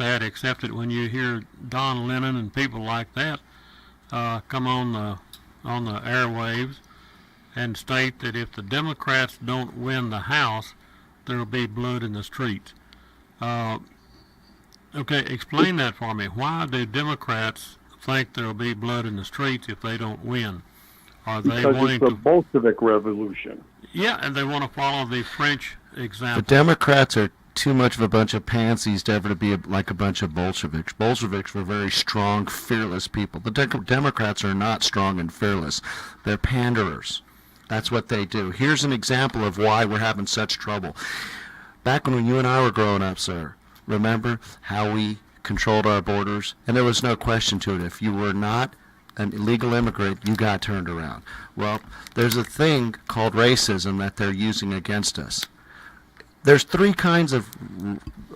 that, except that when you hear Don Lennon and people like that come on the airwaves and state that if the Democrats don't win the House, there will be blood in the streets. Okay, explain that for me. Why do Democrats think there will be blood in the streets if they don't win? Are they because wanting it's the to? Bolshevik Revolution. Yeah, and they want to follow the French example. The Democrats are too much of a bunch of pansies to ever to be like a bunch of Bolsheviks. Bolsheviks were very strong, fearless people. The Democrats are not strong and fearless. They're panderers. That's what they do. Here's an example of why we're having such trouble. Back when you and I were growing up, sir, remember how we controlled our borders? And there was no question to it. If you were not an illegal immigrant, you got turned around. Well, there's a thing called racism that they're using against us. There's three kinds of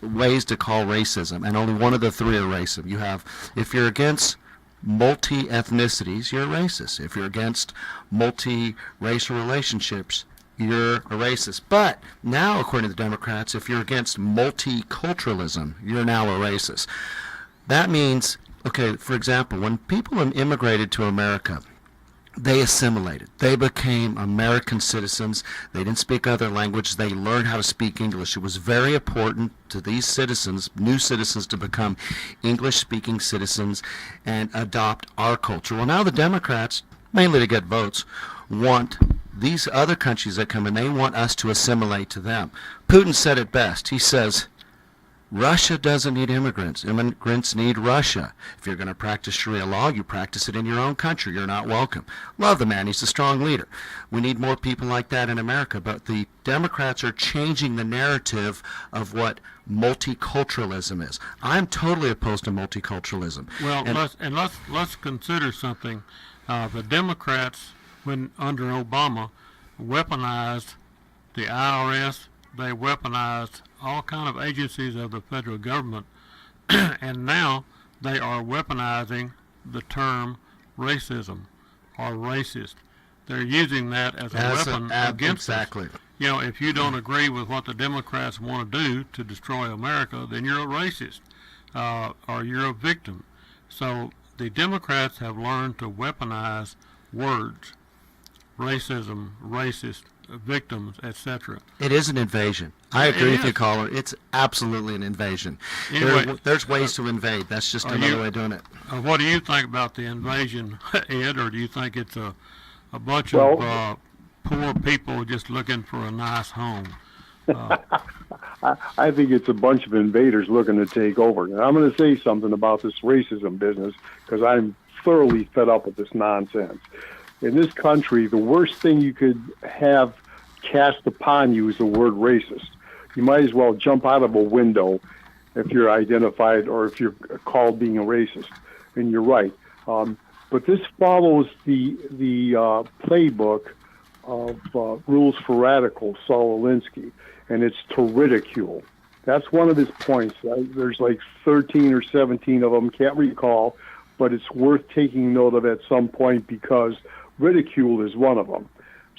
ways to call racism, and only one of the three are racist. You have, if you're against multi-ethnicities, you're a racist. If you're against multi-racial relationships, you're a racist. But now, according to the Democrats, if you're against multiculturalism, you're now a racist. That means, okay, for example, when people immigrated to America, they assimilated. They became American citizens. They didn't speak other languages. They learned how to speak English. It was very important to these citizens, new citizens, to become English-speaking citizens and adopt our culture. Well, now the Democrats, mainly to get votes, want these other countries that come in, they want us to assimilate to them. Putin said it best. He says, Russia doesn't need immigrants. Immigrants need Russia. If you're going to practice Sharia law, you practice it in your own country. You're not welcome. Love the man. He's a strong leader. We need more people like that in America. But the Democrats are changing the narrative of what multiculturalism is. I'm totally opposed to multiculturalism. Well, let's consider something. The Democrats, when under Obama, weaponized the IRS. They weaponized all kind of agencies of the federal government, and now they are weaponizing the term racism or racist. They're using that as a weapon against exactly. us. You know, if you don't agree with what the Democrats want to do to destroy America, then you're a racist or you're a victim. So the Democrats have learned to weaponize words, racism, racist, victims, etc. It is an invasion. I agree with you, caller. It's absolutely an invasion. Anyway, there's ways to invade. That's just another way of doing it. What do you think about the invasion, Ed, or do you think it's a bunch of poor people just looking for a nice home? I think it's a bunch of invaders looking to take over. And I'm going to say something about this racism business because I'm thoroughly fed up with this nonsense. In this country, the worst thing you could have cast upon you is the word racist. You might as well jump out of a window if you're identified or if you're called being a racist. And you're right. But this follows the playbook of Rules for Radicals, Saul Alinsky, and it's to ridicule. That's one of his points. There's like 13 or 17 of them, can't recall, but it's worth taking note of at some point because ridicule is one of them.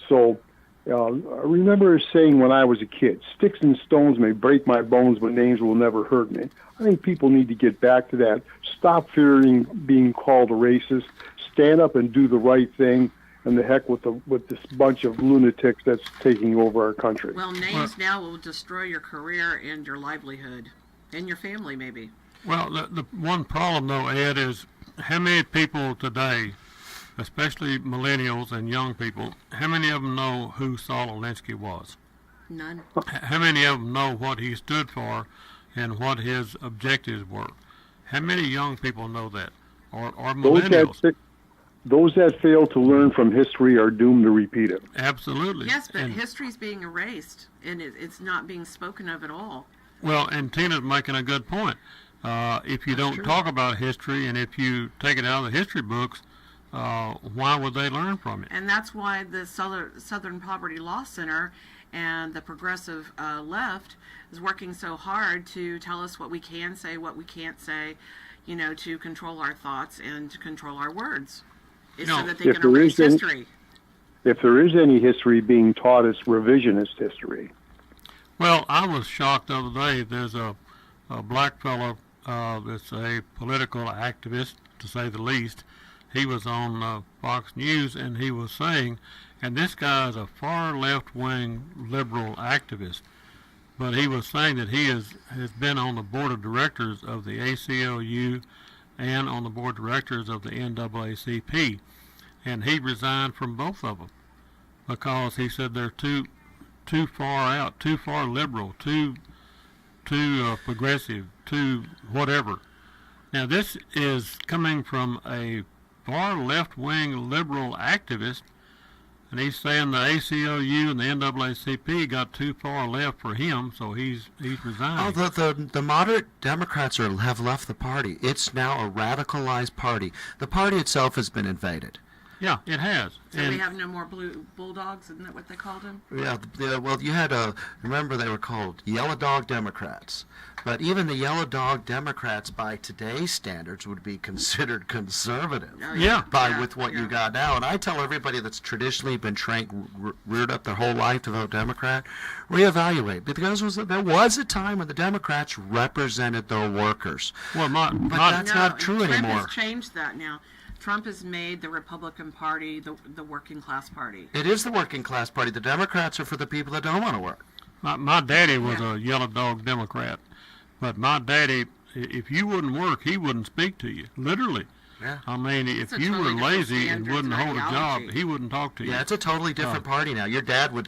So I remember saying when I was a kid, sticks and stones may break my bones, but names will never hurt me. I think people need to get back to that. Stop fearing being called a racist. Stand up and do the right thing. And the heck with this bunch of lunatics that's taking over our country. Well, names now will destroy your career and your livelihood and your family, maybe. Well, the one problem, though, Ed, is how many people today, especially millennials and young people, how many of them know who Saul Alinsky was? None. How many of them know what he stood for and what his objectives were? How many young people know that? Or millennials? Those that fail to learn from history are doomed to repeat it. Absolutely. Yes, but history's being erased, and it's not being spoken of at all. Well, and Tina's making a good point. If you don't talk about history and if you take it out of the history books, why would they learn from it? And that's why the Southern Poverty Law Center and the progressive left is working so hard to tell us what we can say, what we can't say, to control our thoughts and to control our words. So that they can erase history. If there is any history being taught, it's revisionist history. Well, I was shocked the other day. There's a black fellow that's a political activist, to say the least. He was on Fox News, and he was saying, and this guy is a far left-wing liberal activist, but he was saying that he has been on the board of directors of the ACLU and on the board of directors of the NAACP, and he resigned from both of them because he said they're too far out, too far liberal, too progressive, too whatever. Now this is coming from a far left-wing liberal activist, and he's saying the ACLU and the NAACP got too far left for him, so he's resigned. Oh, the moderate Democrats have left the party. It's now a radicalized party. The party itself has been invaded. Yeah, it has. So we have no more blue bulldogs, isn't that what they called them? Yeah, well, you had remember they were called Yellow Dog Democrats. But even the Yellow Dog Democrats, by today's standards, would be considered conservative. Oh, yeah. With what you got now. And I tell everybody that's traditionally been reared up their whole life to vote Democrat, reevaluate. Because there was a time when the Democrats represented their workers. Well, but that's not true Trump anymore. has changed that now. Trump has made the Republican Party the working class party. It is the working class party. The Democrats are for the people that don't want to work. My daddy was a Yellow Dog Democrat, but my daddy, if you wouldn't work, he wouldn't speak to you, literally. Yeah. I mean, It's if a you totally were different lazy and standards wouldn't and hold a job, ideology. he wouldn't talk to you. Yeah, it's a totally different party now. Your dad would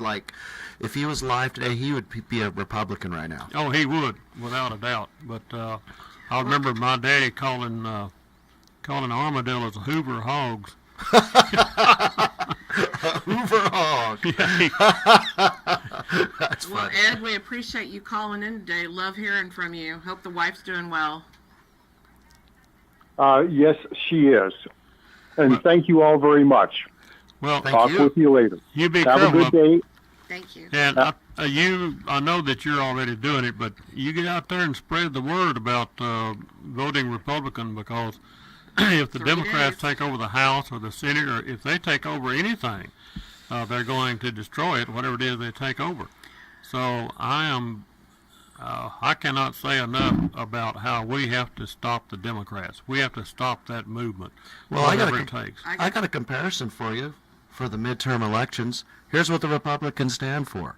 if he was alive today, he would be a Republican right now. Oh, he would, without a doubt. But I remember my daddy calling armadillos Hoover hogs. Hoover hog. That's Well, funny. Ed, we appreciate you calling in today. Love hearing from you. Hope the wife's doing well. Yes, she is. And thank you all very much. Well, Thank Talk with you later. you be Have a careful. good day. Thank you. And I know that you're already doing it, but you get out there and spread the word about voting Republican, because if the 3 Democrats days. take over the House or the Senate, or if they take over anything, they're going to destroy it, whatever it is they take over. So I cannot say enough about how we have to stop the Democrats. We have to stop that movement, Well, I whatever it takes. I got a comparison for you for the midterm elections. Here's what the Republicans stand for.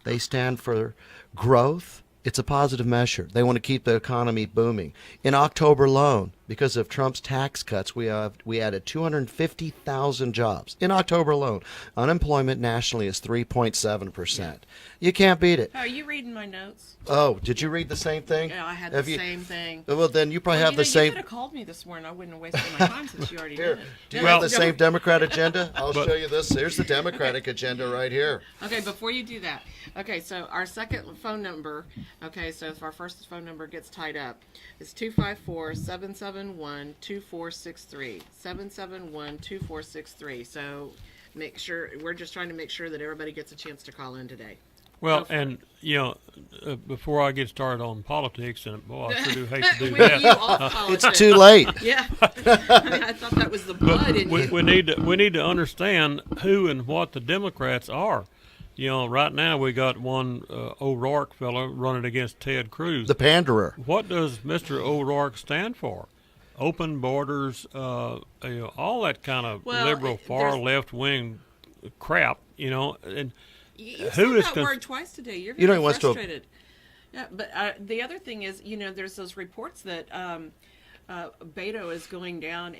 They stand for growth. It's a positive measure. They want to keep the economy booming. In October alone, because of Trump's tax cuts, we added 250,000 jobs. In October alone, unemployment nationally is 3.7%. You can't beat it. Are you reading my notes? Oh, did you read the same thing? Yeah, I had Have the you- same thing. Well, then you probably have the You same. could have called me this morning. I wouldn't have wasted my time since you already Here, did it. do you Well- have the same Democrat agenda? I'll show you this. Here's the Democratic agenda right here. Okay, before you do that, okay, so our second phone number, okay, so if our first phone number gets tied up, it's 254-771-2463. 771-2463. So make sure, we're just trying to make sure that everybody gets a chance to call in today. Well, Go for and before I get started on politics, and boy, I sure do hate to do We need you that. off It's politics. too late. Yeah. I mean, I thought that was the blood in we, you. we need to understand who and what the Democrats are. Right now we got one O'Rourke fellow running against Ted Cruz. The panderer. What does Mr. O'Rourke stand for? Open borders, all that kind of Well, liberal, far there's- left wing crap. And You who said is that cons- word twice today. You're You know very he wants to- frustrated. Yeah, but the other thing is, there's those reports that Beto is going down,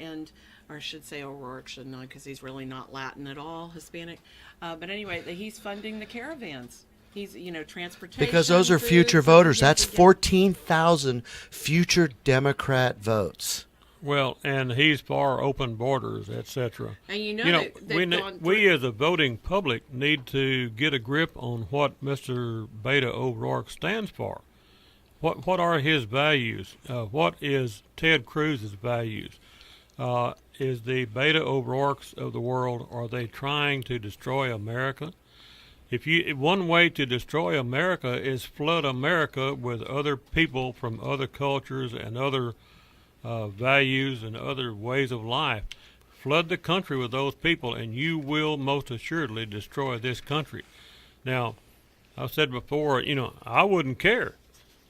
or I should say O'Rourke, shouldn't I? Because he's really not Latin at all, Hispanic. But anyway, that he's funding the caravans. He's, transportation. Because those are food, future something voters. to That's get- 14,000 future Democrat votes. well, and he's for open borders, etc. And we as a voting public need to get a grip on what Mr. Beto O'Rourke stands for. What are his values? What is Ted Cruz's values? Is the Beto O'Rourke's of the world, are they trying to destroy America? One way to destroy America is flood America with other people from other cultures and other values and other ways of life. Flood the country with those people, and you will most assuredly destroy this country. Now, I've said before, I wouldn't care,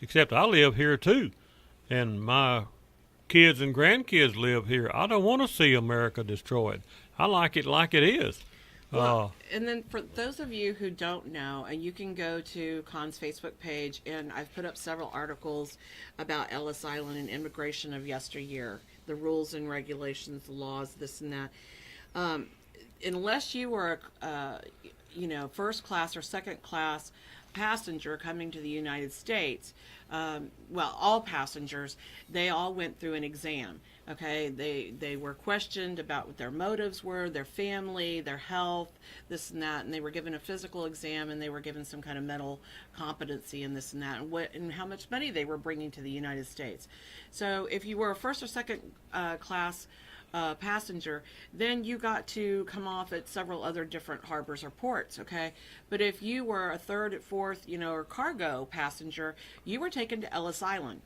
except I live here too. and my kids and grandkids live here. I don't want to see America destroyed. I like it it is. Well, and then for those of you who don't know, and you can go to Conn's Facebook page, and I've put up several articles about Ellis Island and immigration of yesteryear, the rules and regulations, the laws, this and that. Unless you were first class or second class passenger coming to the United States, all passengers, they all went through an exam. Okay, they were questioned about what their motives were, their family, their health, this and that, and they were given a physical exam, and they were given some kind of mental competency and this and that, and how much money they were bringing to the United States. So if you were a first or second class passenger, then you got to come off at several other different harbors or ports, okay? But if you were a third, fourth, or cargo passenger, you were taken to Ellis Island.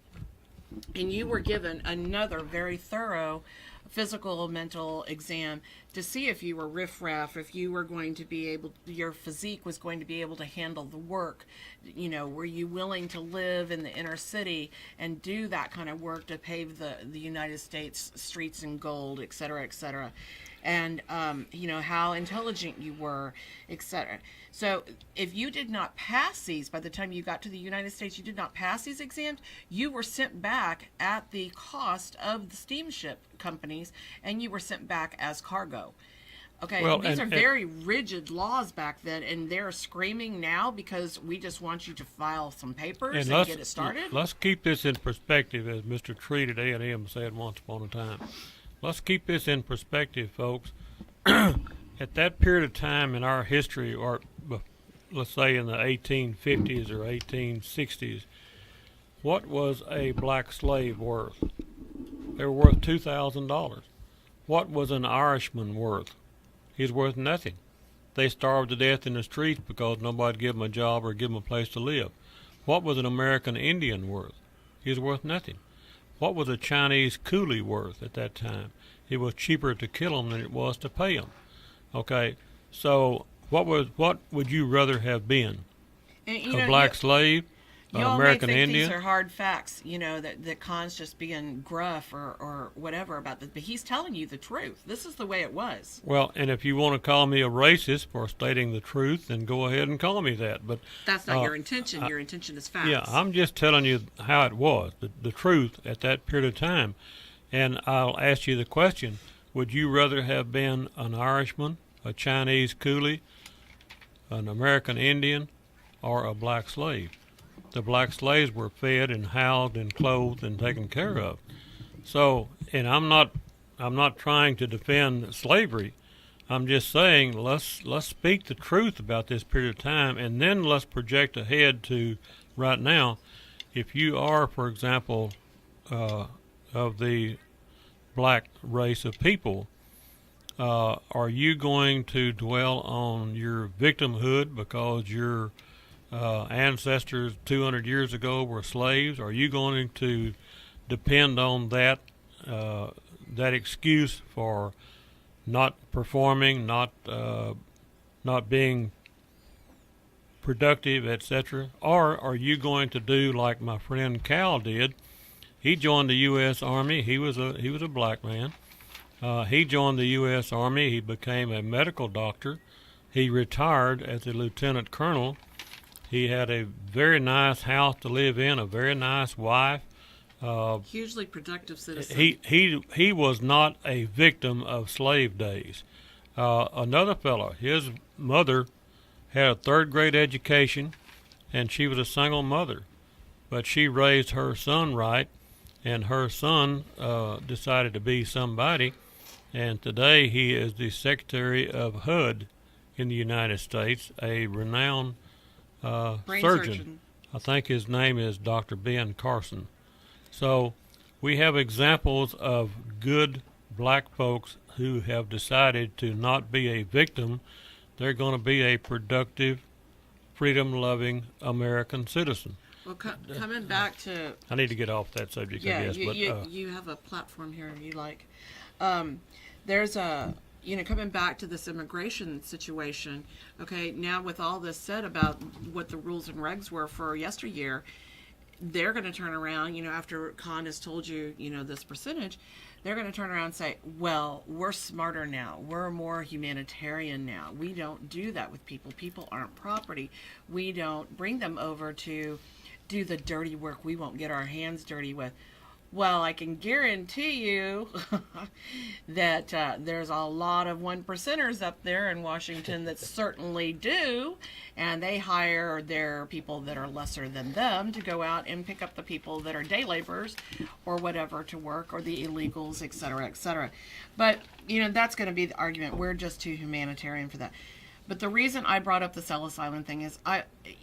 And you were given another very thorough physical mental exam to see if you were riffraff, if you were going to be able, your physique was going to be able to handle the work. Were you willing to live in the inner city and do that kind of work to pave the United States streets in gold, et cetera, et cetera. And, how intelligent you were, et cetera. So if you did not pass these, by the time you got to the United States, you did not pass these exams, you were sent back at the cost of the steamship companies, and you were sent back as cargo. Okay, well, these are very rigid laws back then, and they're screaming now because we just want you to file some papers and get it started. Let's keep this in perspective, as Mr. Treat at A&M said once upon a time. Let's keep this in perspective, folks. At that period of time in our history, or let's say in the 1850s or 1860s, what was a black slave worth? They were worth $2,000. What was an Irishman worth? He's worth nothing. They starved to death in the streets because nobody gave them a job or give them a place to live. What was an American Indian worth? He's worth nothing. What was a Chinese coolie worth at that time? It was cheaper to kill them than it was to pay them. Okay, so what would you rather have been? And, a black slave? An American may think Indian? These are hard facts, that Conn's just being gruff or whatever about this, but he's telling you the truth. This is the way it was. Well, and if you want to call me a racist for stating the truth, then go ahead and call me that. But that's not your intention. Your intention is facts. Yeah, I'm just telling you how it was, the truth at that period of time. And I'll ask you the question, would you rather have been an Irishman, a Chinese coolie, an American Indian, or a black slave? The black slaves were fed and housed and clothed and taken care of. So, and I'm not trying to defend slavery. I'm just saying let's speak the truth about this period of time, and then let's project ahead to right now. If you are, for example, of the black race of people, are you going to dwell on your victimhood because your ancestors 200 years ago were slaves? Are you going to depend on that excuse for not performing, not being productive, etc.? Or are you going to do like my friend Cal did? He joined the U.S. Army. He was a black man. He joined the U.S. Army. He became a medical doctor. He retired as a lieutenant colonel. He had a very nice house to live in, a very nice wife. Hugely productive citizen. He was not a victim of slave days. Another fellow, his mother had a third-grade education, and she was a single mother. But she raised her son right, and her son decided to be somebody, and today he is the Secretary of HUD in the United States, a renowned surgeon. I think his name is Dr. Ben Carson. So we have examples of good black folks who have decided to not be a victim. They're going to be a productive, freedom-loving American citizen. Well, coming back to... I need to get off that subject, I guess. You have a platform here you like. There's a... coming back to this immigration situation, okay, now with all this said about what the rules and regs were for yesteryear, they're going to turn around, after Conn has told you, this percentage, they're going to turn around and say, well, we're smarter now. We're more humanitarian now. We don't do that with people. People aren't property. We don't bring them over to do the dirty work we won't get our hands dirty with. Well, I can guarantee you that there's a lot of 1%ers up there in Washington that certainly do, and they hire their people that are lesser than them to go out and pick up the people that are day laborers or whatever to work, or the illegals, et cetera, et cetera. But, that's going to be the argument. We're just too humanitarian for that. But the reason I brought up the Ellis Island thing is,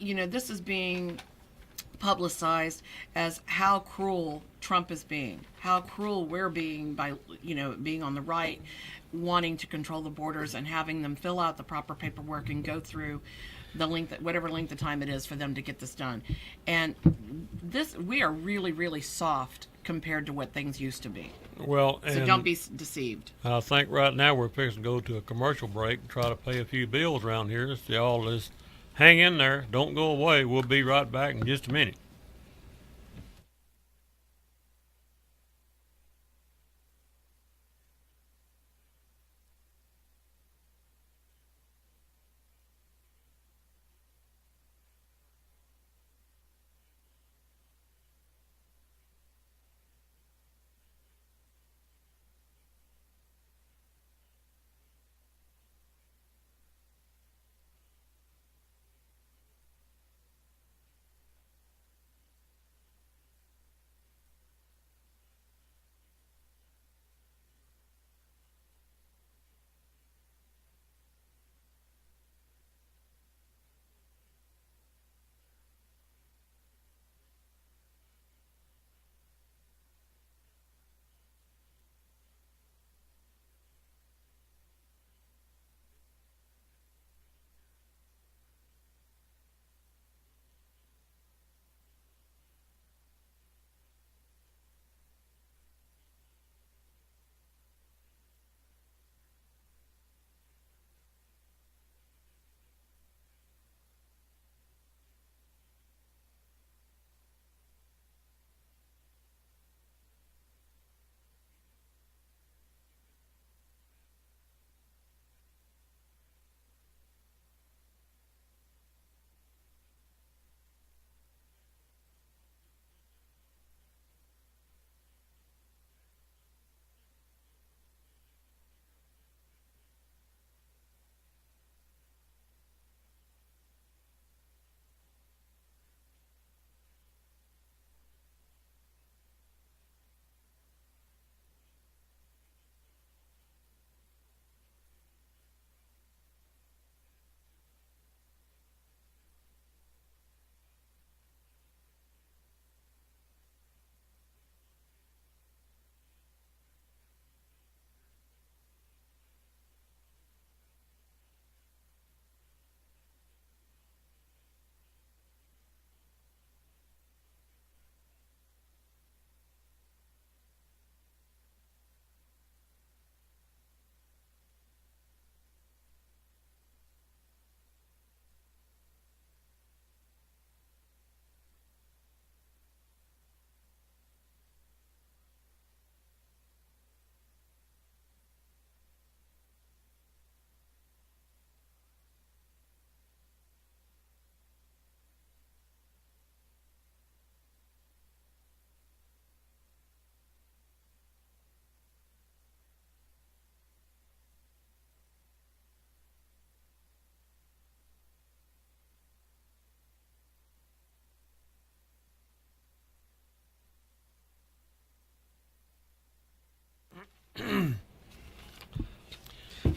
this is being publicized as how cruel Trump is being, how cruel we're being by, being on the right, wanting to control the borders and having them fill out the proper paperwork and go through the whatever length of time it is for them to get this done. And we are really, really soft compared to what things used to be. Well, so don't be deceived. I think right now we're fixing to go to a commercial break and try to pay a few bills around here. So y'all just hang in there. Don't go away. We'll be right back in just a minute.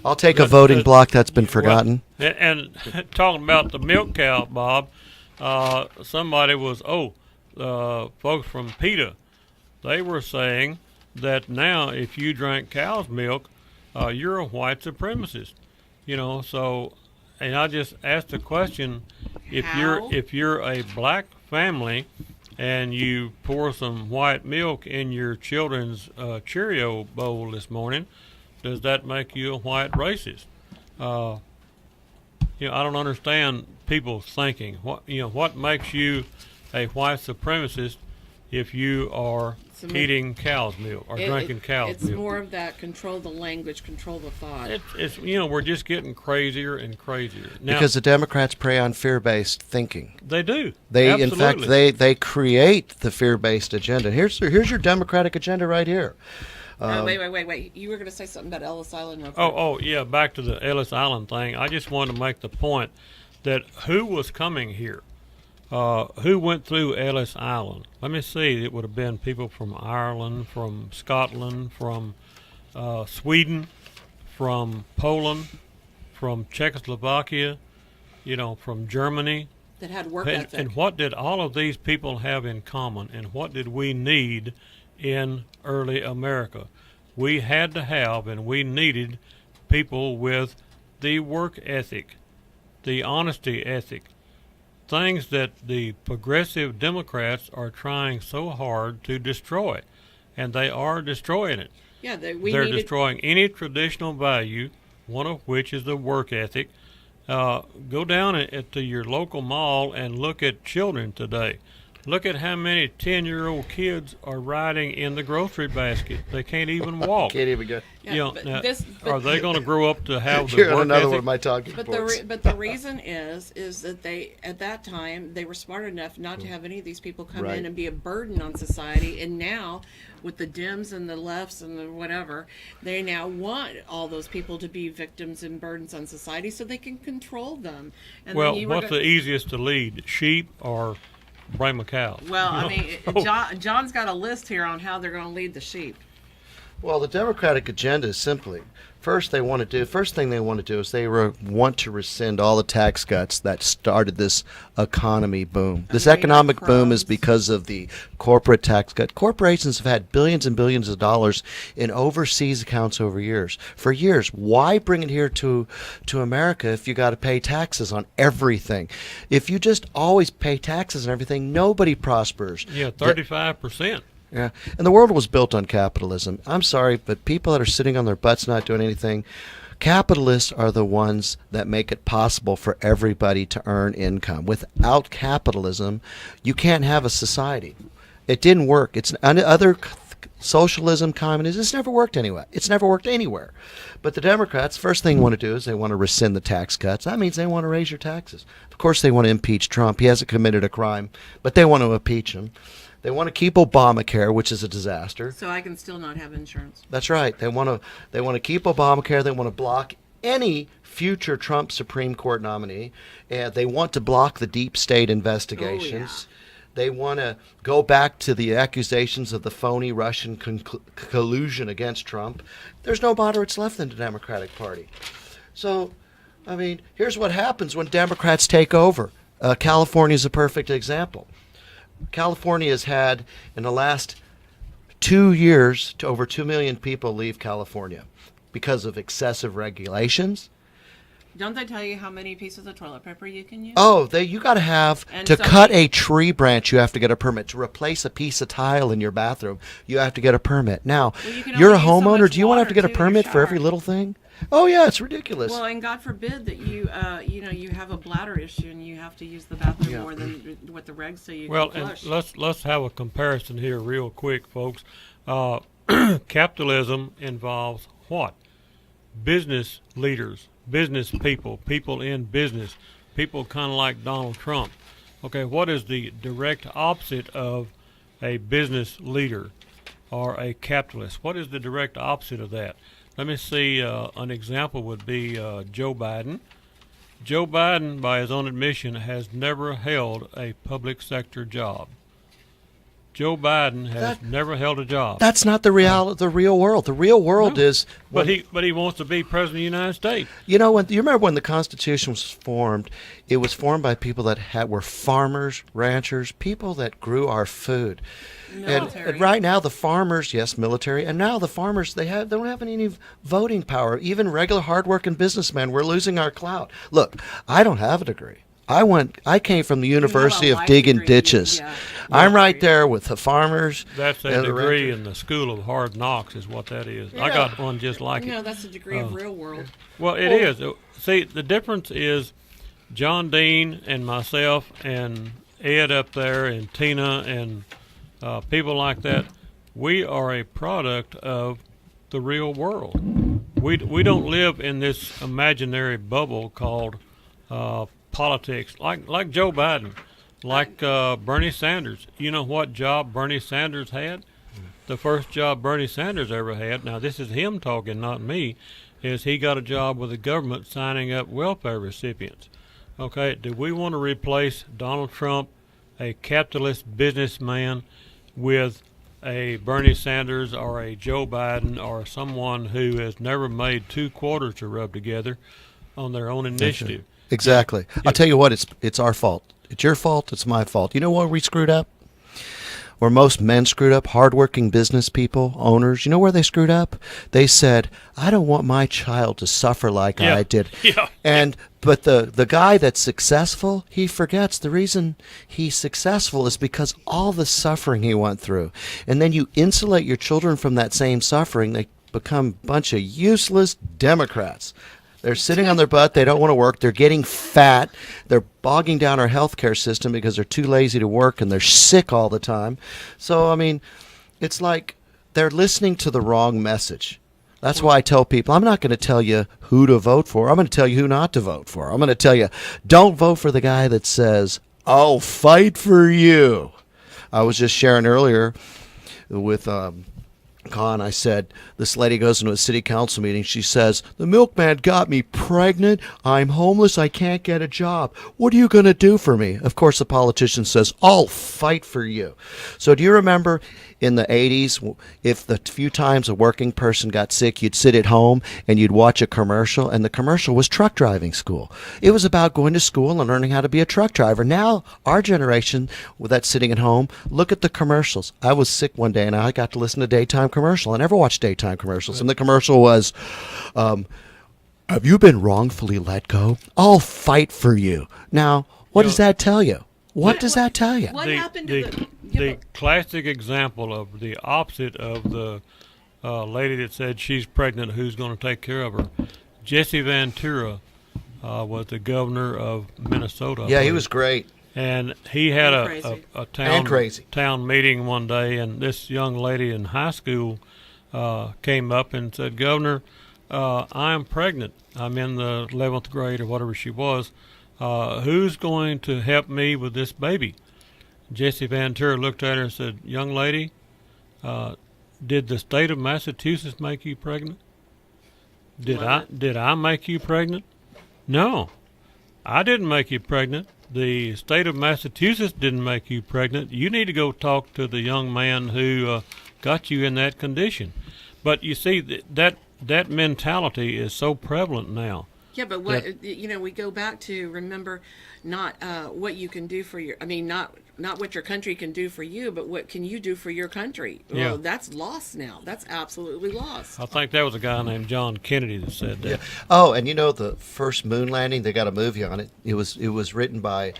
I'll take a voting block that's been forgotten. Well, and talking about the milk cow, Bob, somebody was, folks from PETA, they were saying that now if you drink cow's milk, you're a white supremacist. So, and I just asked the question, if you're a black family and you pour some white milk in your children's Cheerio bowl this morning, does that make you a white racist? I don't understand people's thinking. What makes you a white supremacist if you are eating cow's milk or drinking cow's it's milk. It's more of that control the language, control the thought. It's we're just getting crazier and crazier. Now, Because the Democrats prey on fear-based thinking. they do. They, Absolutely. in fact, they create the fear-based agenda. Here's your Democratic agenda right here. Wait. You were going to say something about Ellis Island. Real quick. Oh, yeah, back to the Ellis Island thing. I just wanted to make the point that who was coming here? Who went through Ellis Island? Let me see. It would have been people from Ireland, from Scotland, from Sweden, from Poland, from Czechoslovakia, from Germany. That had work ethic. And what did all of these people have in common? And what did we need in early America? We had to have, and we needed people with the work ethic, the honesty ethic, things that the progressive Democrats are trying so hard to destroy, and they are destroying it. Yeah, they're destroying any traditional value, one of which is the work ethic. Go down to your local mall and look at children today. Look at how many 10-year-old kids are riding in the grocery basket. They can't even walk. Can't even go. Yeah, are they going to grow up to have the You're work another ethic? one of my talking But points. the reason is that they at that time they were smart enough not to have any of these people come Right. in and be a burden on society. And now, with the Dems and the lefts and the whatever, they now want all those people to be victims and burdens on society so they can control them. And Well, then you were what's go- the easiest to lead, sheep or Brahma cows? Well, I mean, John's got a list here on how they're going to lead the sheep. Well, the Democratic agenda is simply first thing they want to do is they want to rescind all the tax cuts that started this economy boom. This economic boom is because of the corporate tax cut. Corporations have had billions and billions of dollars in overseas accounts over years. For years, why bring it here to America if you got to pay taxes on everything? If you just always pay taxes on everything, nobody prospers. Yeah, 35%. Yeah, and the world was built on capitalism. I'm sorry, but people that are sitting on their butts not doing anything, capitalists are the ones that make it possible for everybody to earn income. Without capitalism, you can't have a society. It didn't work. It's other socialism, communism. It's never worked anyway. It's never worked anywhere. But the Democrats, first thing they want to do is they want to rescind the tax cuts. That means they want to raise your taxes. Of course, they want to impeach Trump. He hasn't committed a crime, but they want to impeach him. They want to keep Obamacare, which is a disaster. So I can still not have insurance. That's right. They want to keep Obamacare. They want to block any future Trump Supreme Court nominee. And they want to block the deep state investigations. They want to go back to the accusations of the phony Russian collusion against Trump. There's no moderates left in the Democratic Party. So, I mean, here's what happens when Democrats take over. California is a perfect example. California has had, in the last 2 years, over 2 million people leave California because of excessive regulations. Don't they tell you how many pieces of toilet paper you can use? Oh, you got to have, And to so cut a tree branch, you have to get a permit. To replace a piece of tile in your bathroom, you have to get a permit. Now, Well, you can you're a only use so homeowner. much Do you want to have to get a water, too, in your permit for every shower. little thing? Oh, yeah, it's ridiculous. Well, and God forbid that you have a bladder issue and you have to use the bathroom more than what the regs say you Well, can and flush. let's have a comparison here real quick, folks. Capitalism involves what? Business leaders, business people in business, people kind of like Donald Trump. Okay, what is the direct opposite of a business leader or a capitalist? What is the direct opposite of that? Let me see, an example would be Joe Biden. Joe Biden, by his own admission, has never held a public sector job. Joe Biden has never held a job. That's not the real world. The real world is. But he wants to be president of the United States. You know, you remember when the Constitution was formed? It was formed by people that were farmers, ranchers, people that grew our food. Military. And right now, the farmers, yes, military, and now the farmers, they don't have any voting power. Even regular, hardworking businessmen, we're losing our clout. Look, I don't have a degree. I came from the University of life digging degree, ditches. yeah. I'm right there with the farmers. That's a and the degree ranchers. in the School of Hard Knocks is what that is. I Yeah. got one just like No, it. that's a degree of real world. Well, it is. See, the difference is John Deane and myself and Ed up there and Tina and people like that, we are a product of the real world. We don't live in this imaginary bubble called politics, like Joe Biden, like Bernie Sanders. You know what job Bernie Sanders had? The first job Bernie Sanders ever had, now this is him talking, not me, is he got a job with the government signing up welfare recipients. Okay, do we want to replace Donald Trump, a capitalist businessman, with a Bernie Sanders or a Joe Biden or someone who has never made two quarters to rub together on their own initiative? Exactly. I'll tell you what, it's our fault. It's your fault, it's my fault. You know where we screwed up? Where most men screwed up, hardworking business people, owners, you know where they screwed up? They said, I don't want my child to suffer like I did. Yeah. But the guy that's successful, he forgets the reason he's successful is because all the suffering he went through. And then you insulate your children from that same suffering, they become a bunch of useless Democrats. They're sitting on their butt. They don't want to work. They're getting fat. They're bogging down our healthcare system because they're too lazy to work and they're sick all the time. So, I mean, it's like they're listening to the wrong message. That's why I tell people, I'm not going to tell you who to vote for. I'm going to tell you who not to vote for. I'm going to tell you, don't vote for the guy that says, I'll fight for you. I was just sharing earlier with Conn, I said, this lady goes into a city council meeting. She says, the milkman got me pregnant. I'm homeless. I can't get a job. What are you going to do for me? Of course, the politician says, I'll fight for you. So do you remember in the 80s, if the few times a working person got sick, you'd sit at home and you'd watch a commercial, and the commercial was truck driving school. It was about going to school and learning how to be a truck driver. Now, our generation that's sitting at home, look at the commercials. I was sick one day and I got to listen to daytime commercial. I never watched daytime commercials. And the commercial was, have you been wrongfully let go? I'll fight for you. Now, what does that tell you? What does that tell you? What happened to the classic example of the opposite of the lady that said she's pregnant, who's going to take care of her? Jesse Ventura was the governor of Minnesota. Yeah, he was great. And he had a town meeting one day, and this young lady in high school came up and said, Governor, I am pregnant. I'm in the 11th grade or whatever she was. Who's going to help me with this baby? Jesse Ventura looked at her and said, young lady, did the state of Massachusetts make you pregnant? Did I make you pregnant? No, I didn't make you pregnant. The state of Massachusetts didn't make you pregnant. You need to go talk to the young man who got you in that condition. But you see, that mentality is so prevalent now. Yeah, but what we go back to, remember, not what you can do for your. I mean, not what your country can do for you, but what can you do for your country? Yeah. Well, that's lost now. That's absolutely lost. I think that was a guy named John Kennedy that said that. Yeah. Oh, and the first moon landing, they got a movie on it. It was written by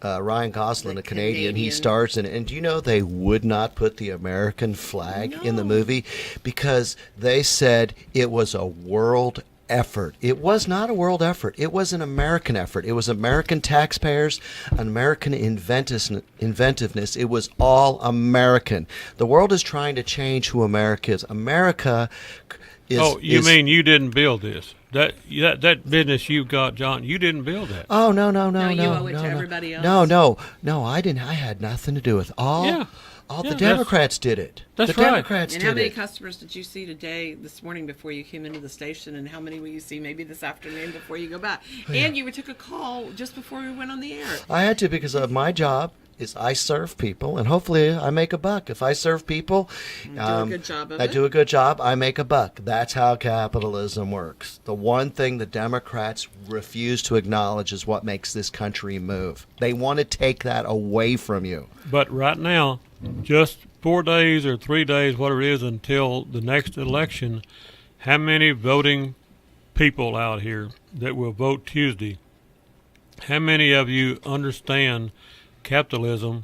Ryan Gosling, a Canadian. He stars in it. And do you know they would not put the American flag in the movie because they said it was a world effort. It was not a world effort. It was an American effort. It was American taxpayers, American inventiveness. It was all American. The world is trying to change who America is. America is... Oh, you mean you didn't build this? That business you got, John, you didn't build that. Oh, no. You owe it to everybody else. No, I didn't. I had nothing to do with all. Yeah. The Democrats did it. That's the right. Democrats and did how many it. customers did you see this morning before you came into the station, and how many will you see maybe this afternoon before you go back? And you took a call just before we went on the air. I had to because of my job is I serve people, and hopefully I make a buck. If I serve people, do a good job of I do a good job, I make a buck. That's how capitalism works. The one thing the Democrats refuse to acknowledge is what makes this country move. They want to take that away from you. But right now, just 4 days or 3 days, whatever it is, until the next election, how many voting people out here that will vote Tuesday, how many of you understand capitalism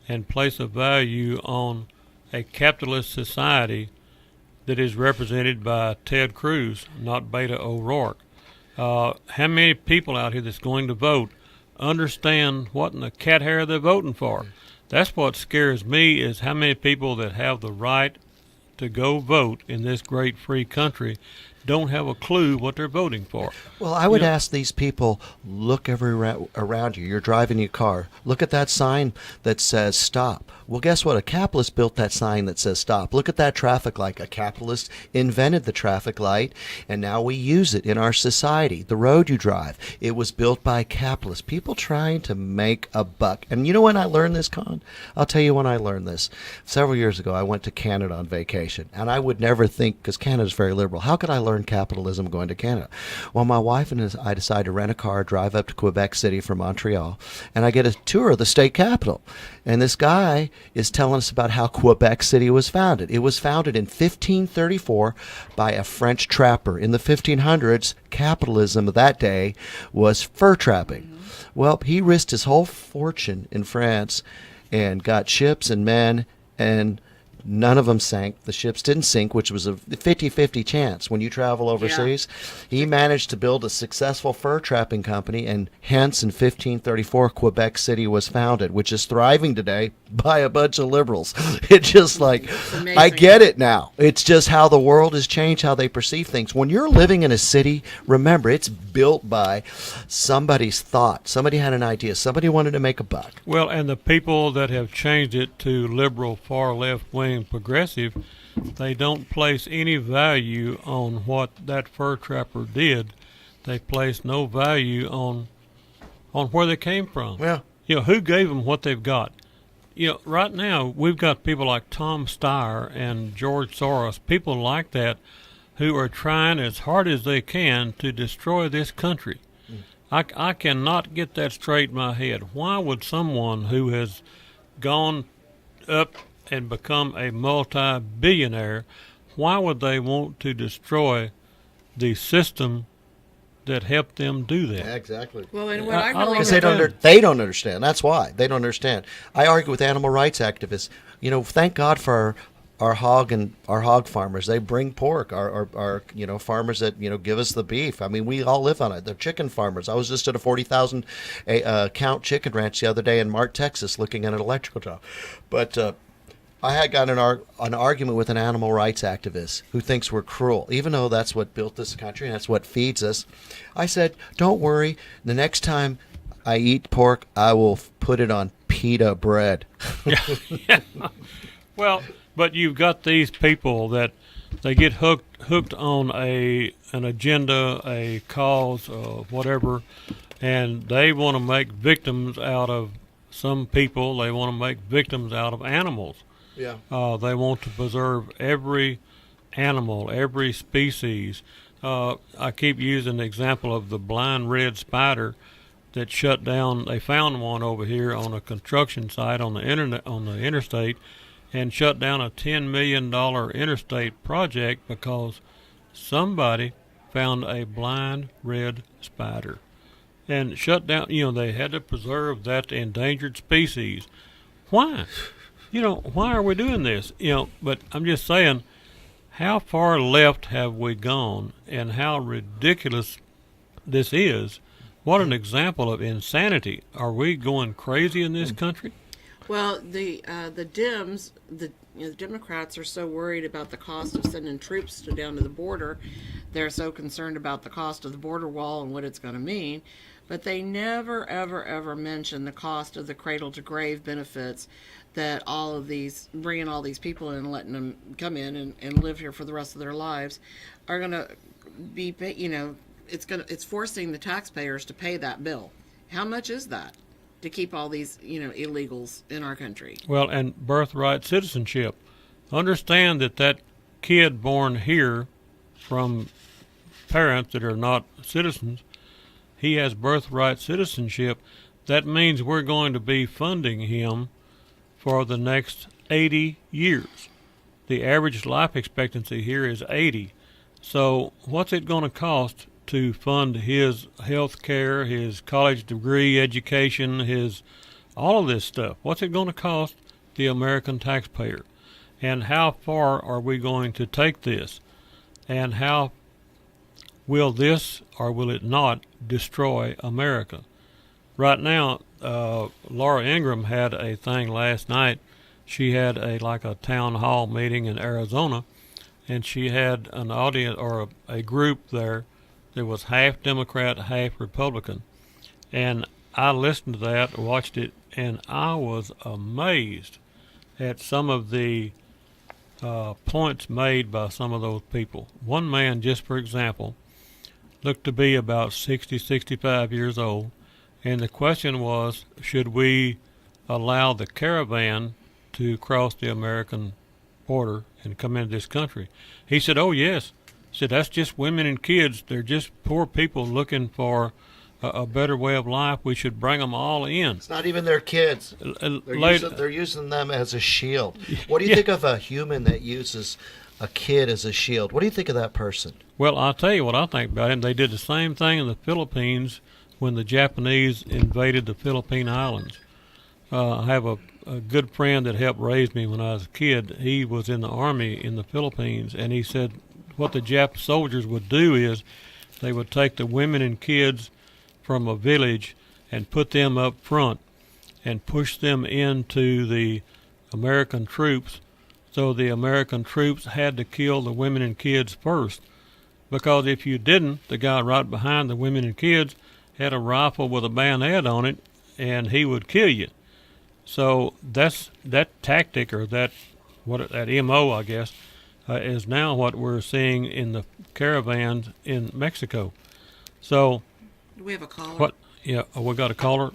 and place a value on a capitalist society that is represented by Ted Cruz, not Beto O'Rourke? How many people out here that's going to vote understand what in the cat hair they're voting for. That's what scares me, is how many people that have the right to go vote in this great free country don't have a clue what they're voting for. Well, I would ask these people, look around you. You're driving your car. Look at that sign that says stop. Well, guess what? A capitalist built that sign that says stop. Look at that traffic light. A capitalist invented the traffic light, and now we use it in our society. The road you drive, it was built by capitalists. People trying to make a buck. And you know when I learned this, Conn? I'll tell you when I learned this. Several years ago, I went to Canada on vacation, and I would never think, because Canada's very liberal, how could I learn capitalism going to Canada? Well, my wife and I decided to rent a car, drive up to Quebec City from Montreal, and I get a tour of the state capital. And this guy is telling us about how Quebec City was founded. It was founded in 1534 by a French trapper. In the 1500s, capitalism of that day was fur trapping. Well, he risked his whole fortune in France and got ships and men, and none of them sank. The ships didn't sink, which was a 50-50 chance when you travel overseas. He managed to build a successful fur trapping company, and hence in 1534 Quebec City was founded, which is thriving today by a bunch of liberals. It's just like, I get it now. It's just how the world has changed, how they perceive things. When you're living in a city, remember, it's built by somebody's thought. Somebody had an idea. Somebody wanted to make a buck. Well, and the people that have changed it to liberal, far left wing, progressive, they don't place any value on what that fur trapper did. They place no value on where they came from. Yeah. Who gave them what they've got. Right now we've got people like Tom Steyer and George Soros, people like that, who are trying as hard as they can to destroy this country. I cannot get that straight in my head. Why would someone who has gone up and become a multi-billionaire, why would they want to destroy the system that helped them do that? Yeah, exactly. Well, and what I really Because they don't understand. That's why they don't understand. I argue with animal rights activists. Thank God for our hog farmers. They bring pork. Our farmers that give us the beef. I mean, we all live on it. They're chicken farmers. I was just at a 40,000 count chicken ranch the other day in Mart, Texas, looking at an electrical job. But I had got an argument with an animal rights activist who thinks we're cruel, even though that's what built this country and that's what feeds us. I said, don't worry. The next time I eat pork, I will put it on pita bread. Yeah. Well, but you've got these people that they get hooked on an agenda, a cause, whatever, and they want to make victims out of some people. They want to make victims out of animals. Yeah. They want to preserve every animal, every species. I keep using the example of the blind red spider that shut down. They found one over here on a construction site on the interstate, and shut down a $10 million interstate project because somebody found a blind red spider and shut down. They had to preserve that endangered species. Why? Why are we doing this? But I'm just saying, how far left have we gone, and how ridiculous this is. What an example of insanity. Are we going crazy in this country? Well, the Dems, the Democrats are so worried about the cost of sending troops down to the border. They're so concerned about the cost of the border wall and what it's going to mean. But they never, ever, ever mention the cost of the cradle-to-grave benefits that bringing all these people in and letting them come in and live here for the rest of their lives are going to be, it's forcing the taxpayers to pay that bill. How much is that to keep all these, illegals in our country? Well, and birthright citizenship. Understand that kid born here from parents that are not citizens, he has birthright citizenship. That means we're going to be funding him for the next 80 years. The average life expectancy here is 80. So what's it going to cost to fund his health care, his college degree education, all of this stuff? What's it going to cost the American taxpayer? And how far are we going to take this? And how will this or will it not destroy America? right now, Laura Ingraham had a thing last night. She had a town hall meeting in Arizona, and she had an audience or a group there that was half Democrat, half Republican. And I listened to that, watched it, and I was amazed at some of the points made by some of those people. One man, just for example, looked to be about 60, 65 years old, and the question was, should we allow the caravan to cross the American border and come into this country? He said, oh, yes. He said, that's just women and kids. They're just poor people looking for a better way of life. We should bring them all in. It's not even their kids. They're using them as a shield. What do you think of a human that uses a kid as a shield? What do you think of that person? Well, I'll tell you what I think about him. They did the same thing in the Philippines when the Japanese invaded the Philippine Islands. I have a good friend that helped raise me when I was a kid. He was in the army in the Philippines, and he said what the Jap soldiers would do is they would take the women and kids from a village and put them up front and push them into the American troops. So the American troops had to kill the women and kids first, because if you didn't, the guy right behind the women and kids had a rifle with a bayonet on it, and he would kill you. So that tactic, or that MO, I guess, is now what we're seeing in the caravans in Mexico. So. Do we have a caller? What? Yeah, we got a caller.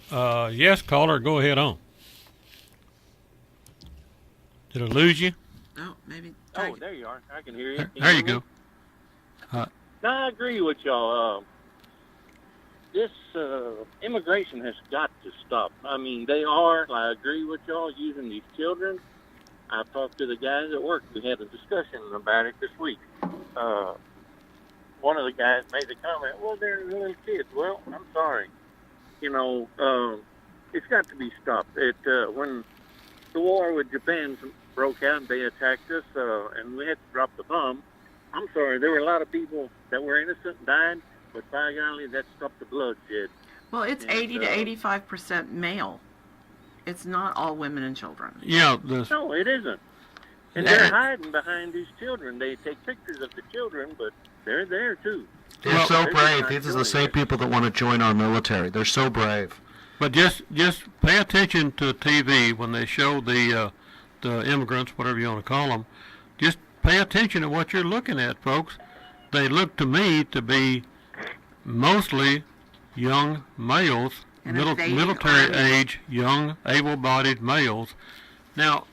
Yes, caller, go ahead on. Did I lose you? Oh, maybe. Oh, there you are. I can hear you. There you go. No, I agree with y'all. This immigration has got to stop. I mean, I agree with y'all, using these children. I talked to the guys at work. We had a discussion about it this week. One of the guys made the comment, well, they're little kids. Well, I'm sorry. It's got to be stopped. When the war with Japan broke out and they attacked us, and we had to drop the bomb, I'm sorry, there were a lot of people that were innocent and died, but by golly, that stopped the bloodshed. Well, it's 80 to 85% male. It's not all women and children. Yeah. No, it isn't. And they're hiding behind these children. They take pictures of the children, but they're there too. They're so brave. These are the same people that want to join our military. They're so brave. But just pay attention to TV when they show the immigrants, whatever you want to call them. Just pay attention to what you're looking at, folks. They look to me to be mostly young males, military age, young, able-bodied males. Now,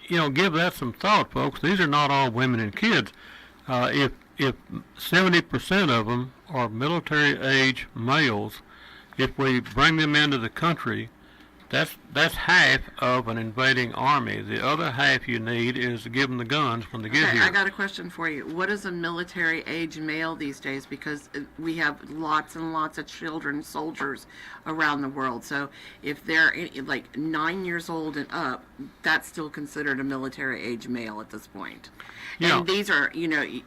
give that some thought, folks. These are not all women and kids. If 70% of them are military age males, if we bring them into the country, that's half of an invading army. The other half you need is to give them the guns when they get here. I got a question for you. What is a military age male these days? Because we have lots and lots of children, soldiers around the world. So if they're like 9 years old and up, that's still considered a military age male at this point. Yeah. And these are,